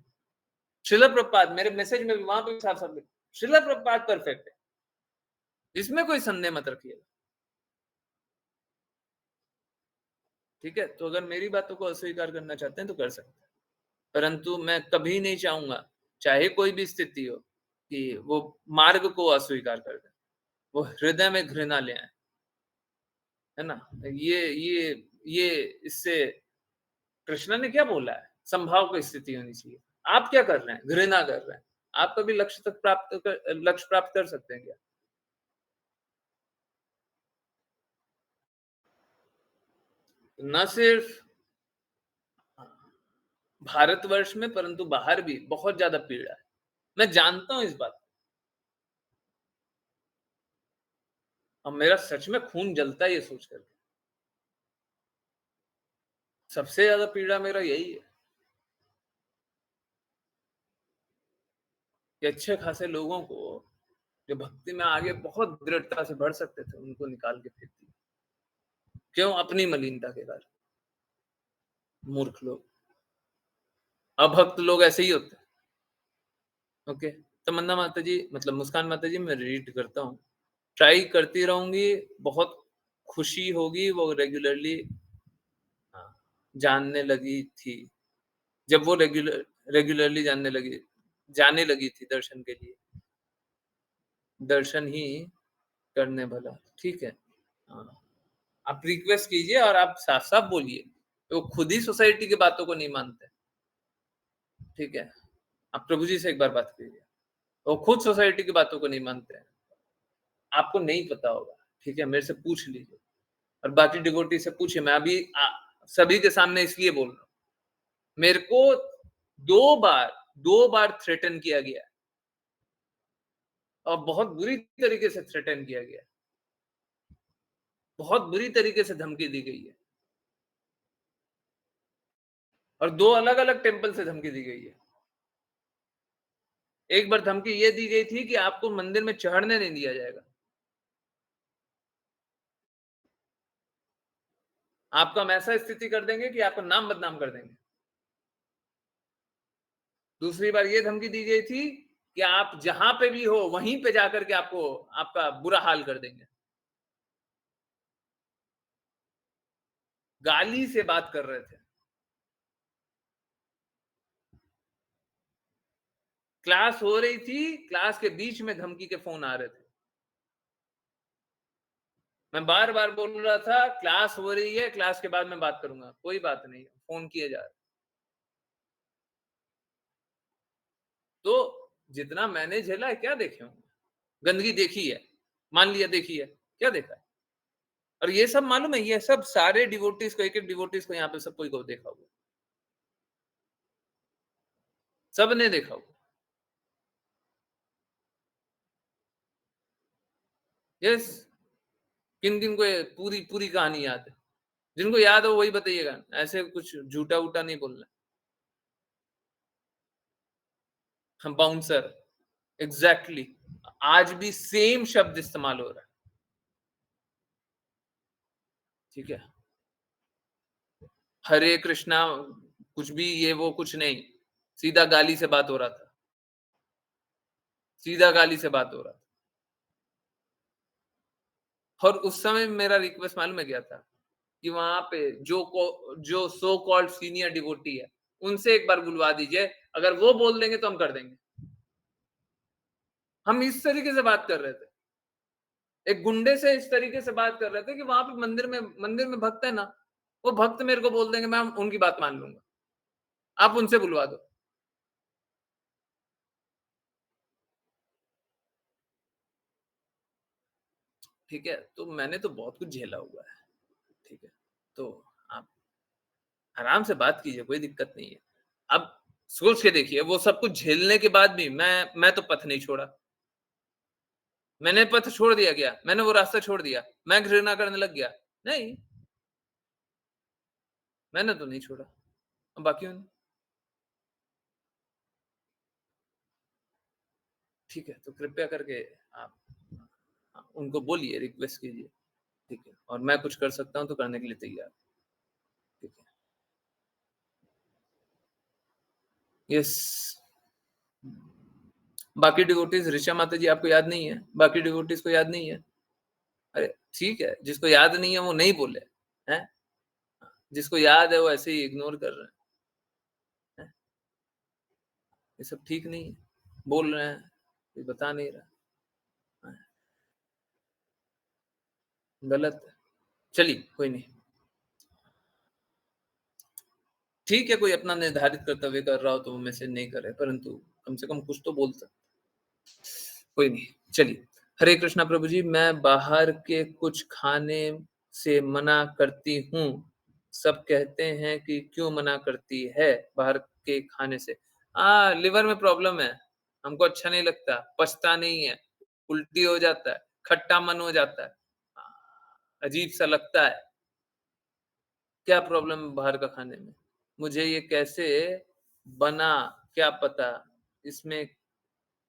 श्रील प्रभुपाद, मेरे मैसेज में भी वहां पे साफ साफ श्रील प्रभुपाद परफेक्ट है, इसमें कोई संदेह मत रखिएगा, ठीक है। तो अगर मेरी बातों को अस्वीकार करना चाहते हैं तो कर सकते हैं, परंतु मैं कभी नहीं चाहूंगा, चाहे कोई भी स्थिति हो, कि वो मार्ग को अस्वीकार कर दे, वो हृदय में घृणा ले आए, है ना। ये इससे कृष्ण ने क्या बोला है? संभाव की स्थिति होनी चाहिए। आप क्या कर रहे हैं? घृणा कर रहे हैं। आप कभी लक्ष्य प्राप्त कर सकते हैं क्या? न सिर्फ भारतवर्ष में परंतु बाहर भी बहुत ज्यादा पीड़ा है, मैं जानता हूं इस बात को। अब मेरा सच में खून जलता है ये सोच करके। सबसे ज्यादा पीड़ा मेरा यही है कि अच्छे खासे लोगों को जो भक्ति में आगे बहुत दृढ़ता से बढ़ सकते थे, उनको निकाल के फेंक दिया। क्यों? अपनी मलिनता के कारण। मूर्ख लोग, अभक्त लोग ऐसे ही होते हैं। ओके, तमन्ना माता जी, मतलब मुस्कान माता जी, मैं रीड करता हूँ, ट्राई करती रहूंगी, बहुत खुशी होगी। वो रेगुलरली जानने लगी थी, जब वो रेगुलरली जाने लगी थी दर्शन के लिए, दर्शन ही करने भला, ठीक है। हाँ, आप रिक्वेस्ट कीजिए और आप साफ साफ बोलिए, तो खुद ही सोसाइटी की बातों को नहीं मानते, ठीक है। आप प्रभु जी से एक बार बात कीजिए, वो खुद सोसाइटी की बातों को नहीं मानते हैं। आपको नहीं पता होगा, ठीक है, मेरे से पूछ लीजिए और बाकी डिवोटी से पूछिए। मैं अभी सभी के सामने इसलिए बोल रहा हूँ, मेरे को दो बार थ्रेटन किया गया और बहुत बुरी तरीके से थ्रेटन किया गया, बहुत बुरी तरीके से धमकी दी गई है, और दो अलग अलग टेम्पल से धमकी दी गई है। एक बार धमकी ये दी गई थी कि आपको मंदिर में चढ़ने नहीं दिया जाएगा, आपका हम ऐसा स्थिति कर देंगे कि आपका नाम बदनाम कर देंगे। दूसरी बार ये धमकी दी गई थी कि आप जहां पे भी हो वहीं पे जाकर के आपका बुरा हाल कर देंगे। गाली से बात कर रहे थे, क्लास हो रही थी, क्लास के बीच में धमकी के फोन आ रहे थे। मैं बार बार बोल रहा था क्लास हो रही है, क्लास के बाद मैं बात करूंगा, कोई बात नहीं, फोन किए जा रहे। तो जितना मैंने झेला है, क्या देखे होंगे? गंदगी देखी है, मान लिया देखी है, क्या देखा है? और ये सब मालूम है, ये सब सारे डिवोटीज को, एक एक डिवोटीज को यहाँ पे सब कोई को देखा हुआ, सब ने देखा हुआ। यस, किन किन को पूरी पूरी कहानी याद है? जिनको याद हो वही बताइएगा, ऐसे कुछ झूठा उठा नहीं बोलना। बाउंसर, एग्जैक्टली आज भी सेम शब्द इस्तेमाल हो रहा है, ठीक है। हरे कृष्णा कुछ भी ये वो कुछ नहीं, सीधा गाली से बात हो रहा था, सीधा गाली से बात हो रहा था। और उस समय मेरा रिक्वेस्ट मालूम है क्या था कि वहां पे जो सो कॉल्ड सीनियर डिवोटी है उनसे एक बार बुलवा दीजिए, अगर वो बोल देंगे तो हम कर देंगे। हम इस तरीके से बात कर रहे थे, एक गुंडे से इस तरीके से बात कर रहे थे कि वहां पे मंदिर में भक्त है ना, वो भक्त मेरे को बोल देंगे, मैं उनकी बात मान लूंगा, आप उनसे बुलवा दो। ठीक है, तो मैंने तो बहुत कुछ झेला हुआ है, ठीक है, तो आप आराम से बात कीजिए, कोई दिक्कत नहीं है। अब सोच के देखिए, वो सब कुछ झेलने के बाद भी मैं तो पथ नहीं छोड़ा, मैंने पथ छोड़ दिया क्या, मैंने वो रास्ता छोड़ दिया, मैं घृणा करने लग गया, नहीं, मैंने तो नहीं छोड़ा। अब बाकियों ने, ठीक है, तो कृपया करके आप उनको बोलिए, रिक्वेस्ट कीजिए, ठीक है, और मैं कुछ कर सकता हूं तो करने के लिए तैयार, ठीक है। यस, बाकी डिवोटीज, ऋषा माता जी आपको याद नहीं है, बाकी डिवोटीज को याद नहीं है, अरे ठीक है, जिसको याद नहीं है वो नहीं बोले हैं, जिसको याद है वो ऐसे ही इग्नोर कर रहे हैं, ये सब ठीक नहीं है, बोल रहे हैं, ये बता नहीं रहा, गलत है। चलिए कोई नहीं, ठीक है, कोई अपना निर्धारित कर्तव्य कर रहा हो तो वो मैसेज नहीं करे, परंतु कम से कम कुछ तो बोल सकते, कोई नहीं। चलिए, हरे कृष्णा प्रभु जी, मैं बाहर के कुछ खाने से मना करती हूँ, सब कहते हैं कि क्यों मना करती है बाहर के खाने से। लिवर में प्रॉब्लम है, हमको अच्छा नहीं लगता, पचता नहीं है, उल्टी हो जाता है, खट्टा मन हो जाता है, अजीब सा लगता है। क्या प्रॉब्लम है बाहर का खाने में, मुझे ये कैसे बना क्या पता, इसमें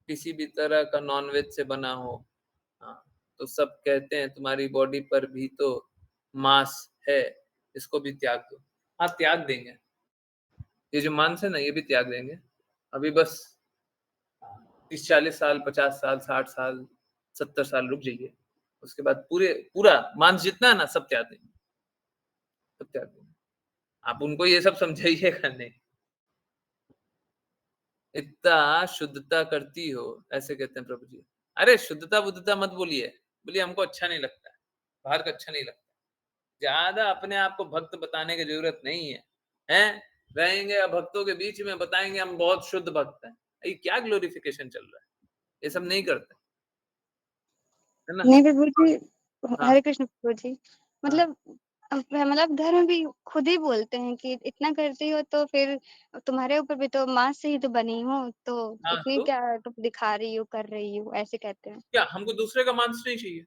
किसी भी तरह का नॉनवेज से बना हो। हाँ, तो सब कहते हैं तुम्हारी बॉडी पर भी तो मांस है, इसको भी त्याग दो। हाँ, त्याग देंगे, ये जो मांस है ना ये भी त्याग देंगे, अभी बस 30-40 साल, 50 साल, 60 साल, 70 साल रुक जाइए, उसके बाद पूरा मांस जितना है ना सब त्याग देंगे, सब त्याग देंगे। आप उनको ये सब समझाइएगा नहीं, इतना शुद्धता करती हो, ऐसे कहते हैं प्रभु जी। अरे शुद्धता बुद्धता मत बोलिए, बोलिए हमको अच्छा नहीं लगता है, बाहर का अच्छा नहीं लगता, ज्यादा अपने आप को भक्त बताने की जरूरत नहीं है, हैं? रहेंगे भक्तों के बीच में बताएंगे हम बहुत शुद्ध भक्त हैं, ये क्या ग्लोरिफिकेशन चल रहा है, ये सब नहीं करते, है ना। नहीं प्रभु जी, हाँ हरे कृष्ण प्रभु जी, हाँ मतलब मतलब धर्म भी खुद ही बोलते हैं कि इतना करती हो तो फिर तुम्हारे ऊपर भी तो मांस से ही तो बनी हो, तो हाँ, इसमें तो क्या तुम दिखा रही हो, कर रही हो, ऐसे कहते हैं। क्या हमको दूसरे का मांस नहीं चाहिए,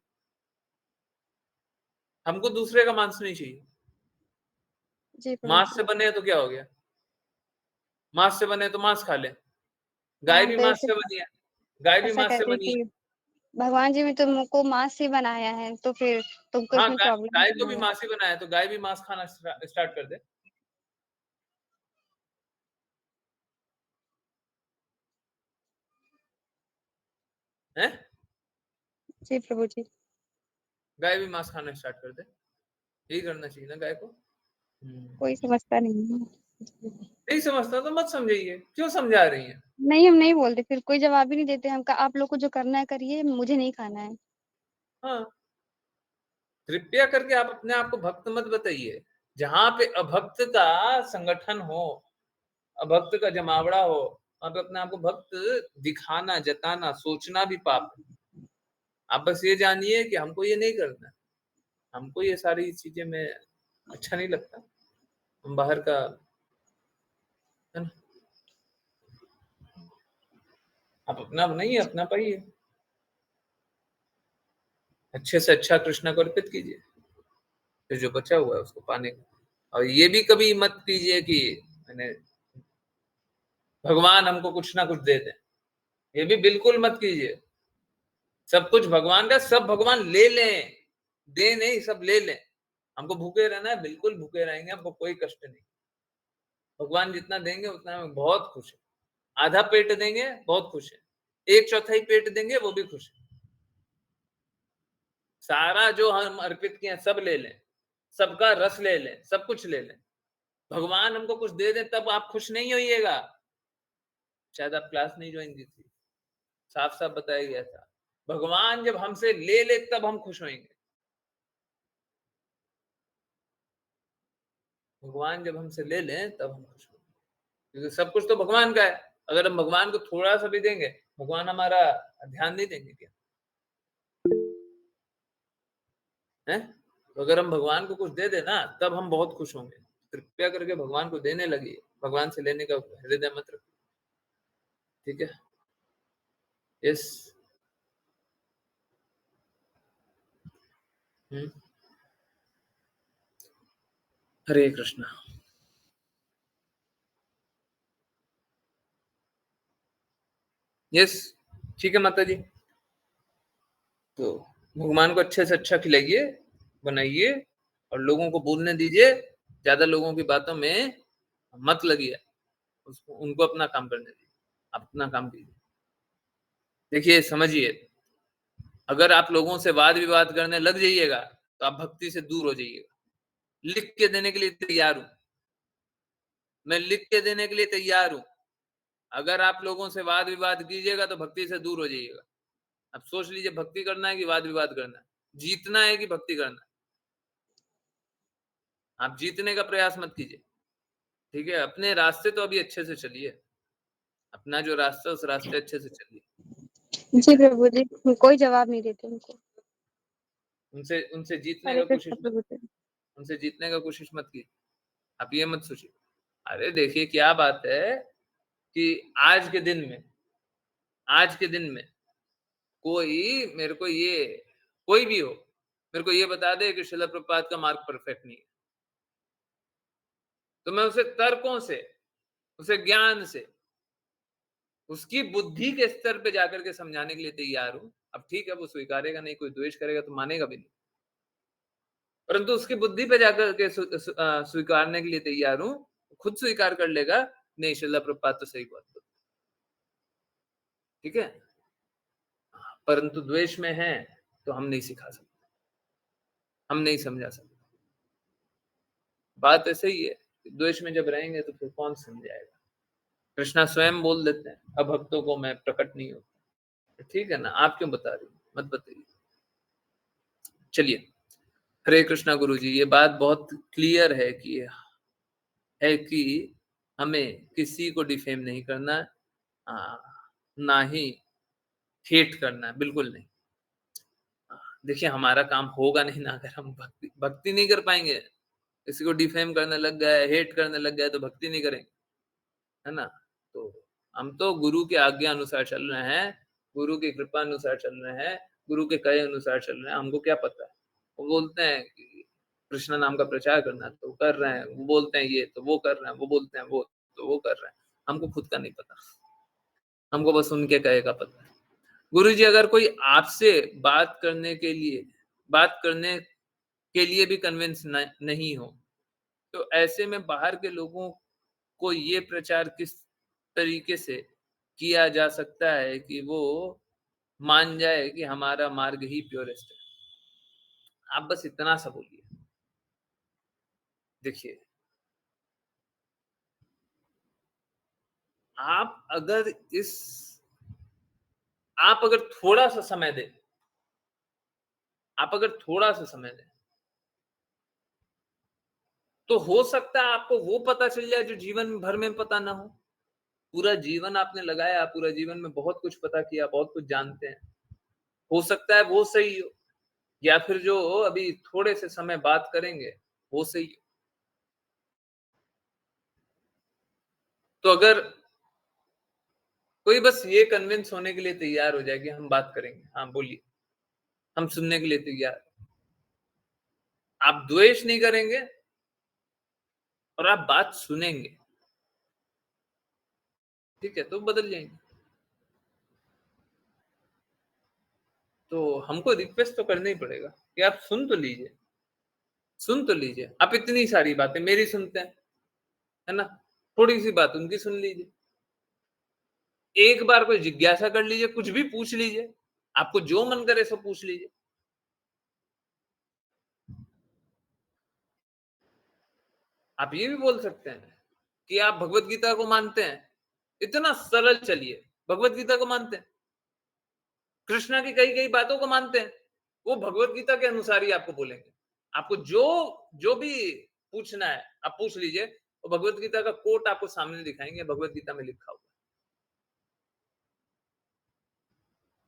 हमको दूसरे का मांस नहीं चाहिए, जी प्रभु मांस जी। से बने तो क्या हो गया, मांस से बने तो मांस खा ले, गाय हाँ, भी तो मांस ऐसे से बनी है, गाय भी ऐसा मांस से कहते हैं बनी है। कि भगवान जी ने तुमको मांस से बनाया है, तो फिर तुमको हाँ, इसमें प्रॉब्लम गाय को क्यों भी है? मांस ही बनाया, तो गाय भी मांस खाना स्टार्ट कर दे, हैं? जी प्रभु जी। गाय भी मांस खाना स्टार्ट कर दे, यही करना चाहिए ना गाय को। कोई समझता नहीं है। नहीं समझता तो मत समझाइए, क्यों समझा रही हैं? नहीं, हम नहीं बोलते, फिर कोई जवाब ही नहीं देते, हम आप लोग को जो करना है करिए, मुझे नहीं खाना है। हाँ, कृपया करके आप अपने आप को भक्त मत बताइए, जहां पे अभक्त का संगठन हो, अभक्त का जमावड़ा हो, वहां पे अपने आप को भक्त दिखाना, जताना, सोचना भी पाप है। आप बस ये जानिए कि हमको ये नहीं करना, हमको ये सारी चीजें में अच्छा नहीं लगता, हम बाहर का, है ना, आप अपना बनाइए, अपना पाइए, अच्छे से अच्छा कृष्णा को अर्पित कीजिए, फिर जो बचा हुआ है उसको पाने का। और ये भी कभी मत कीजिए कि मैंने भगवान हमको कुछ ना कुछ दे दे, ये भी बिल्कुल मत कीजिए। सब कुछ भगवान का, सब भगवान ले लें, दे नहीं, सब ले लें। हमको भूखे रहना है, बिल्कुल भूखे रहेंगे, हमको कोई कष्ट नहीं। भगवान जितना देंगे उतना में बहुत खुश है। आधा पेट देंगे बहुत खुश है, 1/4 पेट देंगे वो भी खुश है। सारा जो हम अर्पित किए सब ले लें, सबका रस ले लें, सब कुछ ले लें। भगवान हमको कुछ दे दे तब आप खुश नहीं होइएगा। शायद आप क्लास नहीं ज्वाइन की थी, साफ साफ बताया गया था, भगवान जब हमसे ले ले तब हम खुश होंगे। भगवान जब हमसे ले लें तब हम खुश होंगे, क्योंकि सब कुछ तो भगवान का है। अगर हम भगवान को थोड़ा सा भी देंगे, भगवान हमारा ध्यान नहीं देंगे क्या है? तो अगर हम भगवान को कुछ दे देना तब हम बहुत खुश होंगे। कृपया करके भगवान को देने लगिए, भगवान से लेने का हृदय मत रखिए, ठीक है? यस। हरे कृष्णा। यस, ठीक है माता जी। तो भगवान को अच्छे से अच्छा खिलाइए, बनाइए और लोगों को बोलने दीजिए। ज्यादा लोगों की बातों में मत लगिए, उसको उनको अपना काम करने दीजिए, आप अपना काम कीजिए। देखिए समझिए, अगर आप लोगों से वाद विवाद करने लग जाइएगा तो आप भक्ति से दूर हो जाइएगा। लिख के देने के लिए तैयार हूं, मैं लिख के देने के लिए तैयार हूं। अगर आप लोगों से वाद विवाद कीजिएगा तो भक्ति से दूर हो जाइएगा। अब सोच लीजिए, भक्ति करना है कि वाद विवाद करना है, जीतना है कि भक्ति करना है। आप जीतने का प्रयास मत कीजिए, ठीक है? अपने रास्ते तो अभी अच्छे से चलिए, अपना जो रास्ता उस रास्ते अच्छे से चलिए। जी प्रभु जी, कोई जवाब नहीं देते उनको। उनसे उनसे जीतने हरे का कोशिश कृष्ण प्रभु जी। उनसे जीतने का कोशिश मत कीजिए। आप ये मत सोचिए, अरे देखिए क्या बात है कि आज के दिन में कोई मेरे को ये, कोई भी हो, मेरे को ये बता दे कि श्रील प्रभुपाद का मार्ग परफेक्ट नहीं है, तो मैं उसे तर्कों से, उसे ज्ञान से, उसकी बुद्धि के स्तर पे जाकर के समझाने के लिए तैयार हूं। अब ठीक है, वो स्वीकारेगा नहीं, कोई द्वेष करेगा तो मानेगा भी नहीं, परंतु उसकी बुद्धि पे जाकर के स्वीकारने के लिए तैयार हूं। खुद स्वीकार कर लेगा, नहीं श्रील प्रभुपाद तो सही बात बोलते, ठीक है? परंतु द्वेष में है तो हम नहीं सिखा सकते, हम नहीं समझा सकते। बात ऐसे ही है, द्वेष में जब रहेंगे तो फिर कौन समझाएगा? कृष्णा स्वयं बोल देते हैं, अभक्तों को मैं प्रकट नहीं होता, ठीक है ना? आप क्यों बता रही, मत बताइए। चलिए, हरे कृष्णा गुरु जी, ये बात बहुत क्लियर है कि हमें किसी को डिफेम नहीं करना है, ना ही हेट करना है, बिल्कुल नहीं। देखिए हमारा काम होगा नहीं ना, अगर हम भक्ति नहीं कर पाएंगे। किसी को डिफेम करने लग गए, हेट करने लग गए तो भक्ति नहीं करेंगे, है ना? तो हम तो गुरु के आज्ञा अनुसार चल रहे हैं, गुरु की कृपा अनुसार चल रहे हैं, गुरु के कहे अनुसार चल रहे हैं। हमको क्या पता है, वो बोलते हैं कि कृष्ण नाम का प्रचार करना तो कर रहे हैं, वो बोलते हैं ये तो वो कर रहे हैं, वो बोलते हैं वो तो वो कर रहे हैं। हमको खुद का नहीं पता, हमको बस उनके कहे का पता है। गुरु जी, अगर कोई आपसे बात करने के लिए भी कन्विंस नहीं हो, तो ऐसे में बाहर के लोगों को ये प्रचार किस तरीके से किया जा सकता है कि वो मान जाए कि हमारा मार्ग ही प्योरेस्ट है? आप बस इतना सा बोलिए। देखिए, आप अगर आप अगर थोड़ा सा समय दें, आप अगर थोड़ा सा समय दें, तो हो सकता है आपको वो पता चल जाए जो जीवन भर में पता ना हो। पूरा जीवन आपने लगाया, पूरा जीवन में बहुत कुछ पता किया, बहुत कुछ जानते हैं, हो सकता है वो सही हो, या फिर जो अभी थोड़े से समय बात करेंगे वो सही हो। तो अगर कोई बस ये कन्विंस होने के लिए तैयार हो जाए कि हम बात करेंगे, हाँ बोलिए, हम सुनने के लिए तैयार, आप द्वेष नहीं करेंगे और आप बात सुनेंगे, ठीक है, तो बदल जाएंगे। तो हमको रिक्वेस्ट तो करना ही पड़ेगा कि आप सुन तो लीजिए, सुन तो लीजिए। आप इतनी सारी बातें मेरी सुनते हैं, है ना? थोड़ी सी बात उनकी सुन लीजिए। एक बार कोई जिज्ञासा कर लीजिए, कुछ भी पूछ लीजिए, आपको जो मन करे सो पूछ लीजिए। आप ये भी बोल सकते हैं कि आप भगवत गीता को मानते हैं, इतना सरल चलिए, भगवत गीता को मानते हैं, कृष्णा की कई कई बातों को मानते हैं, वो भगवत गीता के अनुसार ही आपको बोलेंगे। आपको जो जो भी पूछना है आप पूछ लीजिए, और भगवत गीता का कोट आपको सामने दिखाएंगे, भगवत गीता में लिखा हुआ।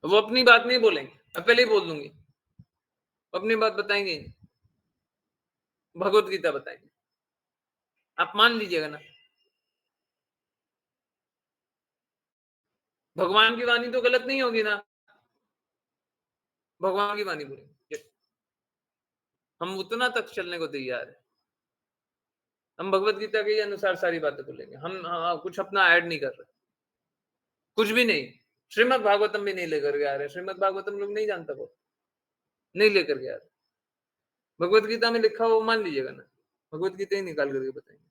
वो अपनी बात नहीं बोलेंगे, मैं पहले ही बोल दूंगी, अपनी बात बताएंगे ही नहीं, भगवत गीता बताएंगे। आप मान लीजिएगा ना, भगवान की वाणी तो गलत नहीं होगी ना, भगवान की वाणी बोलेंगे। हम उतना तक चलने को तैयार है, हम भगवत गीता के अनुसार सारी बातें बोलेंगे। हम कुछ अपना ऐड नहीं कर रहे, कुछ भी नहीं। श्रीमद् भागवतम भी नहीं लेकर के आ रहे, श्रीमद् भागवतम लोग नहीं जानता, वो नहीं लेकर के आ रहे। भगवत गीता में लिखा हुआ मान लीजिएगा ना, भगवत गीता ही निकाल करके बताएंगे।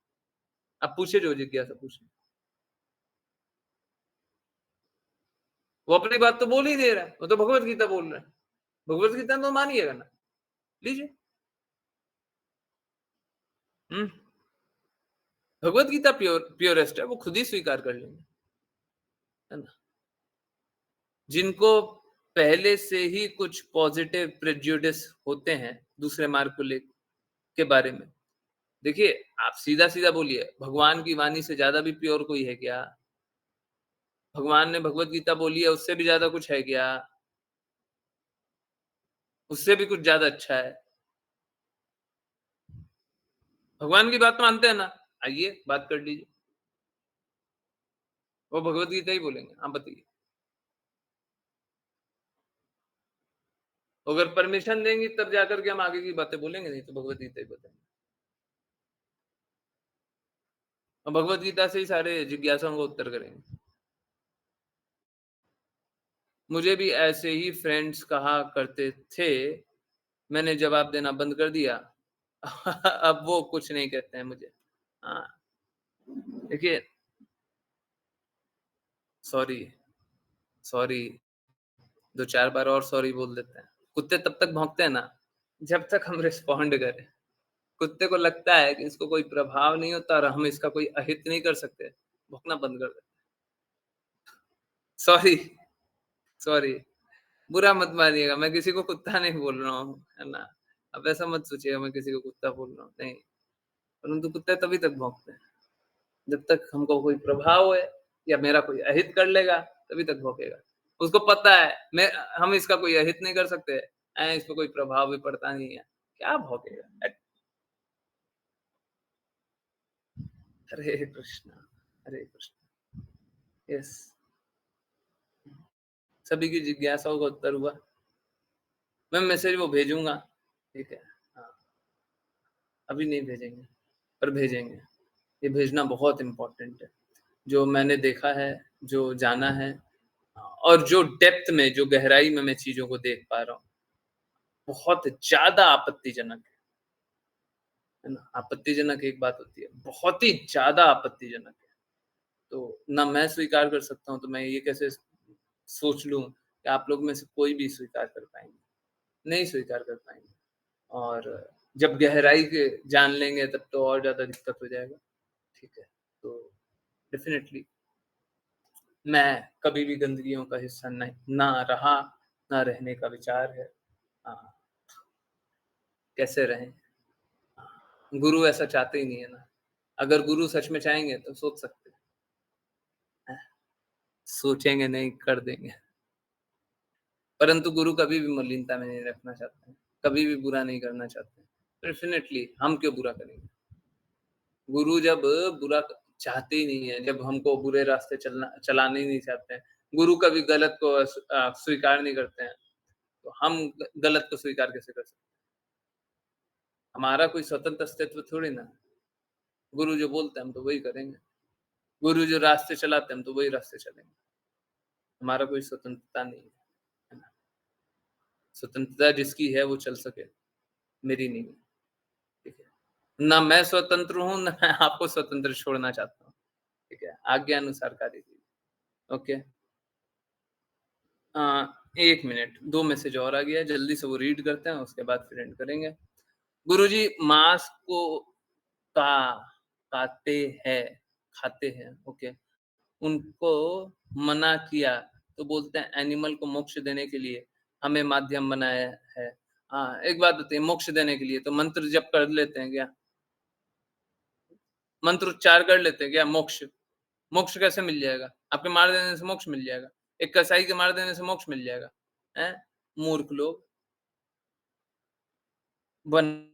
आप पूछे जो जिज्ञासा पूछे, वो अपनी बात तो बोल ही दे रहा है, वो तो भगवत गीता बोल रहा है, भगवत गीता तो मानिएगा ना, लीजिए। भगवत गीता प्योरेस्ट है, वो खुद ही स्वीकार कर लेंगे, है ना? जिनको पहले से ही कुछ पॉजिटिव प्रेजुडिस होते हैं दूसरे मार्ग को ले के बारे में, देखिए आप सीधा सीधा बोलिए, भगवान की वाणी से ज्यादा भी प्योर कोई है क्या? भगवान ने भगवत गीता बोली है, उससे भी ज्यादा कुछ है क्या? उससे भी कुछ ज्यादा अच्छा है? भगवान की बात मानते हैं ना, आइए बात कर लीजिए, वो भगवत गीता ही बोलेंगे। आप बताइए, अगर परमिशन देंगी तब जाकर के हम आगे की बातें बोलेंगे, नहीं तो भगवत गीता ही बताएंगे। और भगवत गीता से ही सारे जिज्ञासाओं का उत्तर करेंगे। मुझे भी ऐसे ही फ्रेंड्स कहा करते थे, मैंने जवाब देना बंद कर दिया। अब वो कुछ नहीं कहते हैं मुझे। हाँ, देखिए, सॉरी सॉरी 2-4 बार और सॉरी बोल देते हैं। कुत्ते तब तक भौंकते हैं ना, जब तक हम रिस्पॉन्ड करें। कुत्ते को लगता है कि इसको कोई प्रभाव नहीं होता और हम इसका कोई अहित नहीं कर सकते, भौंकना बंद कर देते हैं। सॉरी, सॉरी, बुरा मत मानिएगा, मैं किसी को कुत्ता नहीं बोल रहा हूँ, है ना? अब ऐसा मत सोचिएगा मैं किसी को कुत्ता बोल रहा हूँ, नहीं। परंतु कुत्ते तभी तक भौंकते हैं, जब तक हमको कोई प्रभाव है या मेरा कोई अहित कर लेगा, तभी तक भौंकेगा। उसको पता है हम इसका कोई अहित नहीं कर सकते, इस पे कोई प्रभाव भी पड़ता नहीं है, क्या भौंकेगा? हरे कृष्णा, हरे कृष्णा। यस, सभी की जिज्ञासाओं का उत्तर हुआ। मैं मैसेज वो भेजूंगा, ठीक है? हाँ, अभी नहीं भेजेंगे, पर भेजेंगे। ये भेजना बहुत इम्पोर्टेंट है। जो मैंने देखा है, जो जाना है, और जो डेप्थ में, जो गहराई में मैं चीज़ों को देख पा रहा हूँ, बहुत ज़्यादा आपत्तिजनक है ना? आपत्तिजनक एक बात होती है, बहुत ही ज़्यादा आपत्तिजनक है। तो ना मैं स्वीकार कर सकता हूँ, तो मैं ये कैसे सोच लूँ कि आप लोग में से कोई भी स्वीकार कर पाएँगे? नहीं स्वीकार कर पाएँगे। और जब गहराई के जान लेंगे तब तो और ज़्यादा दिक्कत हो जाएगा, ठीक है? तो डेफ़िनेटली मैं कभी भी गंदगियों का हिस्सा नहीं ना रहा, ना रहने का विचार है। हाँ, कैसे रहें? गुरु ऐसा चाहते ही नहीं है ना। अगर गुरु सच में चाहेंगे तो सोच सकते हैं, सोचेंगे नहीं, कर देंगे। परंतु गुरु कभी भी मलिनता में नहीं रखना चाहते हैं, कभी भी बुरा नहीं करना चाहते हैं। डेफ़िनेटली हम क्यों बुरा करेंगे? गुरु जब बुरा चाहते ही नहीं है, जब हमको बुरे रास्ते चलाने ही नहीं चाहते हैं, गुरु कभी गलत को स्वीकार नहीं करते हैं, तो हम गलत को स्वीकार कैसे कर सकते हैं? हमारा कोई स्वतंत्र अस्तित्व थोड़ी ना। गुरु जो बोलते हैं हम तो वही करेंगे, गुरु जो रास्ते चलाते हैं हम तो वही रास्ते चलेंगे। हमारा कोई स्वतंत्रता नहीं है, है ना? स्वतंत्रता जिसकी है वो चल सके, मेरी नहीं है, ठीक है। ना मैं स्वतंत्र हूँ, ना मैं आपको स्वतंत्र छोड़ना चाहता हूँ, ठीक है। आज्ञा अनुसार कार्य कीजिए, ओके। 1 मिनट, 2 मैसेज और आ गया है, जल्दी से वो रीड करते हैं, उसके बाद फिर एंड करेंगे। गुरुजी मांस को का काते हैं, खाते हैं, ओके। उनको मना किया तो बोलते हैं एनिमल को मोक्ष देने के लिए हमें माध्यम बनाया है। हाँ, एक बात बताइए, मोक्ष देने के लिए तो मंत्र जप कर लेते हैं क्या? मंत्र उच्चार कर लेते हैं क्या? मोक्ष मोक्ष कैसे मिल जाएगा? आपके मार देने से मोक्ष मिल जाएगा? एक कसाई के मार देने से मोक्ष मिल जाएगा? हैं? मूर्ख लोग। बन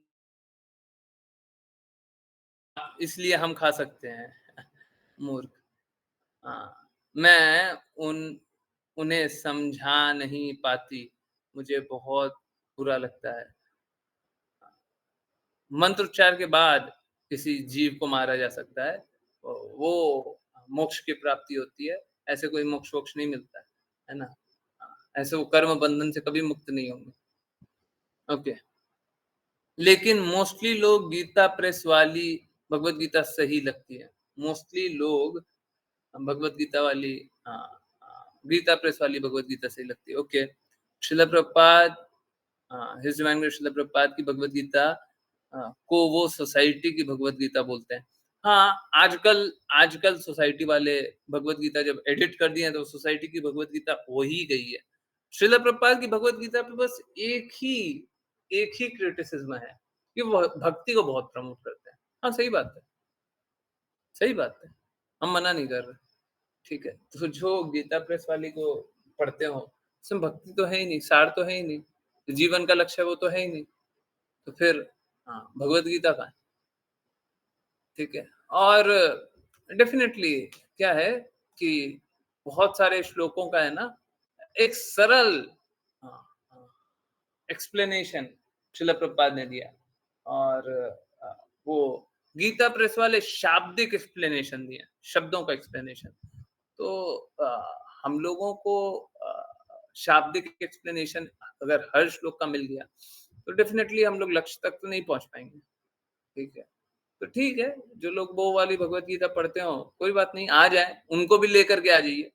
इसलिए हम खा सकते हैं। मूर्ख। हाँ, मैं उन्हें समझा नहीं पाती, मुझे बहुत बुरा लगता है। मंत्रोच्चार के बाद किसी जीव को मारा जा सकता है, वो मोक्ष की प्राप्ति होती है, ऐसे कोई मोक्ष-वोक्ष नहीं मिलता है ना? हाँ, ऐसे वो कर्म बंधन से कभी मुक्त नहीं होंगे। ओके, लेकिन मोस्टली लोग गीता प्रेस वाली भगवत गीता सही लगती है। मोस्टली लोग भगवत गीता वाली गीता प्रेस वाली भगवत गीता सही लगती है, okay. Srila Prabhupada his divine grace Srila Prabhupada की भगवत गीता को वो सोसाइटी की भगवत गीता बोलते हैं। हाँ, आजकल आजकल सोसाइटी वाले भगवत गीता जब एडिट कर दिए हैं तो सोसाइटी की भगवत गीता हो ही गई है। श्रील प्रभुपाद की भगवत गीता पे बस एक ही क्रिटिसिज्म है कि वो भक्ति को बहुत प्रमोट करते हैं। हाँ, सही बात है, सही बात है। हम मना नहीं कर रहे, ठीक है। तो जो गीता प्रेस वाली को पढ़ते हो, उसमें भक्ति तो है ही नहीं, सार तो है ही नहीं, जीवन का लक्ष्य वो तो है ही नहीं। तो फिर भगवत गीता का, ठीक है। और डेफिनेटली क्या है कि बहुत सारे श्लोकों का है ना, एक सरल एक्सप्लेनेशन श्रील प्रभुपाद ने दिया और वो गीता प्रेस वाले शाब्दिक एक्सप्लेनेशन दिए, शब्दों का एक्सप्लेनेशन। तो हम लोगों को शाब्दिक एक्सप्लेनेशन अगर हर श्लोक का मिल गया तो डेफिनेटली हम लोग लक्ष्य तक तो नहीं पहुंच पाएंगे, ठीक है। तो ठीक है, जो लोग वो वाली भगवत गीता पढ़ते हो कोई बात नहीं, आ जाए, उनको भी लेकर के आ जाइए।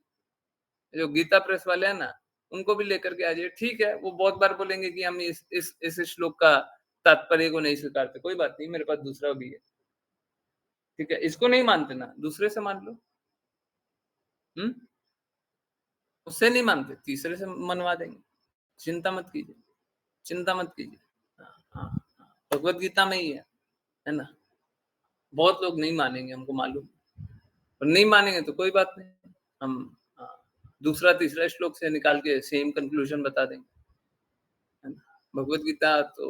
जो गीता प्रेस वाले हैं ना, उनको भी लेकर के आ जाइए, ठीक है। वो बहुत बार बोलेंगे कि हम इस श्लोक का तात्पर्य को नहीं स्वीकारते, कोई बात नहीं, मेरे पास दूसरा भी है, ठीक है। इसको नहीं मानते ना, दूसरे से मान लो। उससे नहीं मानते, तीसरे से मनवा देंगे, चिंता मत कीजिए, चिंता मत कीजिए। भगवत गीता में ही है ना। बहुत लोग नहीं मानेंगे, हमको मालूम, और नहीं मानेंगे तो कोई बात नहीं, हम दूसरा तीसरा श्लोक से निकाल के सेम कंक्लूजन बता देंगे, है ना। भगवत गीता तो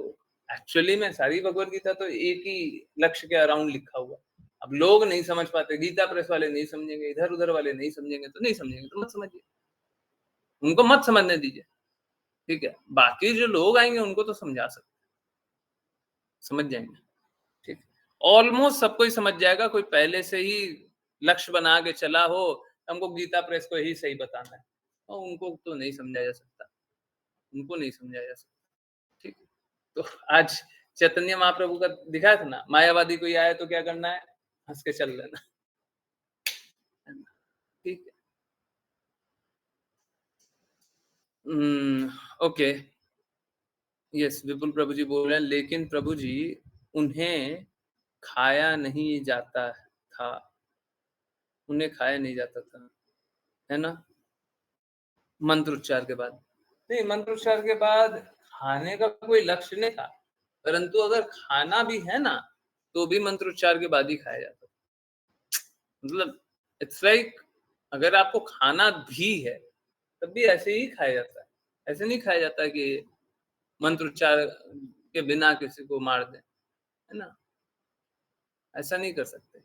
एक्चुअली में सारी भगवत गीता तो एक ही लक्ष्य के अराउंड लिखा हुआ। अब लोग नहीं समझ पाते, गीता प्रेस वाले नहीं समझेंगे, इधर उधर वाले नहीं समझेंगे, तो नहीं समझेंगे तो मत समझिए, उनको मत समझने दीजिए, ठीक है। बाकी जो लोग आएंगे उनको तो समझा सकते, समझ जाएंगे, ठीक। ऑलमोस्ट सबको ही समझ जाएगा, कोई पहले से ही लक्ष्य बना के चला हो, हमको गीता प्रेस को ही सही बताना है, और उनको तो नहीं समझा जा सकता, उनको नहीं समझा जा सकता, ठीक। तो आज चैतन्य महाप्रभु का दिखाया था ना, मायावादी कोई आया तो क्या करना है, हंस के चल लेना, ठीक है। ओके, यस, विपुल प्रभु जी बोल रहे हैं, लेकिन प्रभु जी उन्हें खाया नहीं जाता था, उन्हें खाया नहीं जाता था, है ना, मंत्रोच्चार के बाद। नहीं, मंत्रोच्चार के बाद खाने का कोई लक्ष्य नहीं था, परंतु अगर खाना भी है ना तो भी मंत्रोच्चार के बाद ही खाया जाता है। मतलब इट्स लाइक अगर आपको खाना भी है तब भी ऐसे ही खाया जाता है, ऐसे नहीं खाया जाता कि मंत्रोच्चार के बिना किसी को मार दें, है ना, ऐसा नहीं कर सकते।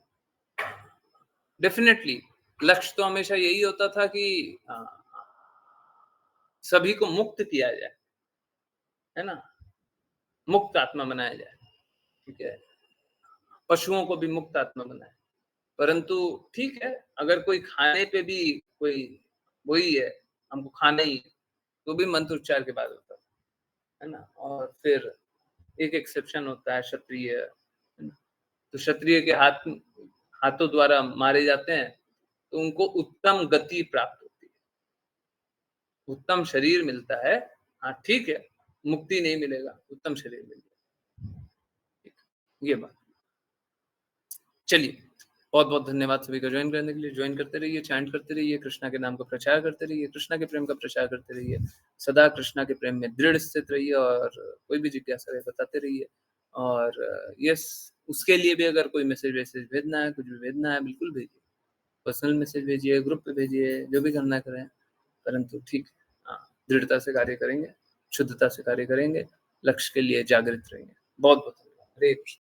डेफिनेटली लक्ष्य तो हमेशा यही होता था कि सभी को मुक्त किया जाए, है ना, मुक्त आत्मा बनाया जाए, ठीक है। पशुओं को भी मुक्त आत्मा बनाए, परंतु ठीक है, अगर कोई खाने पे भी कोई वही है, हमको खाना ही है, तो भी मंत्रोच्चार के बाद होता है, है ना? और फिर एक एक्सेप्शन होता है क्षत्रिय, है ना? तो क्षत्रिय के हाथों द्वारा मारे जाते हैं, तो उनको उत्तम गति प्राप्त होती है, उत्तम शरीर मिलता है। हाँ, ठीक है, मुक्ति नहीं मिलेगा, उत्तम शरीर मिलेगा। ठीक, ये बात। चलिए, बहुत-बहुत धन्यवाद सभी का ज्वाइन करने के लिए। ज्वाइन करते रहिए, चैंट करते रहिए, कृष्णा के नाम का प्रचार करते रहिए, कृष्णा के प्रेम का प्रचार करते रहिए। सदा कृष्णा के प्रेम में दृढ़ स्थित रहिए और कोई भी जिज्ञासा रहे बताते रहिए। और यस, उसके लिए भी अगर कोई मैसेज-वैसेज भेजना है, कुछ भी भेजना है, बिल्कुल भेजिए। पर्सनल मैसेज भेजिए, ग्रुप पे भेजिए, जो भी करना है करें। परंतु ठीक है, हाँ, दृढ़ता से कार्य करेंगे, शुद्धता से कार्य करेंगे, लक्ष्य के लिए जागृत रहेंगे। बहुत-बहुत धन्यवाद। हरे कृष्ण।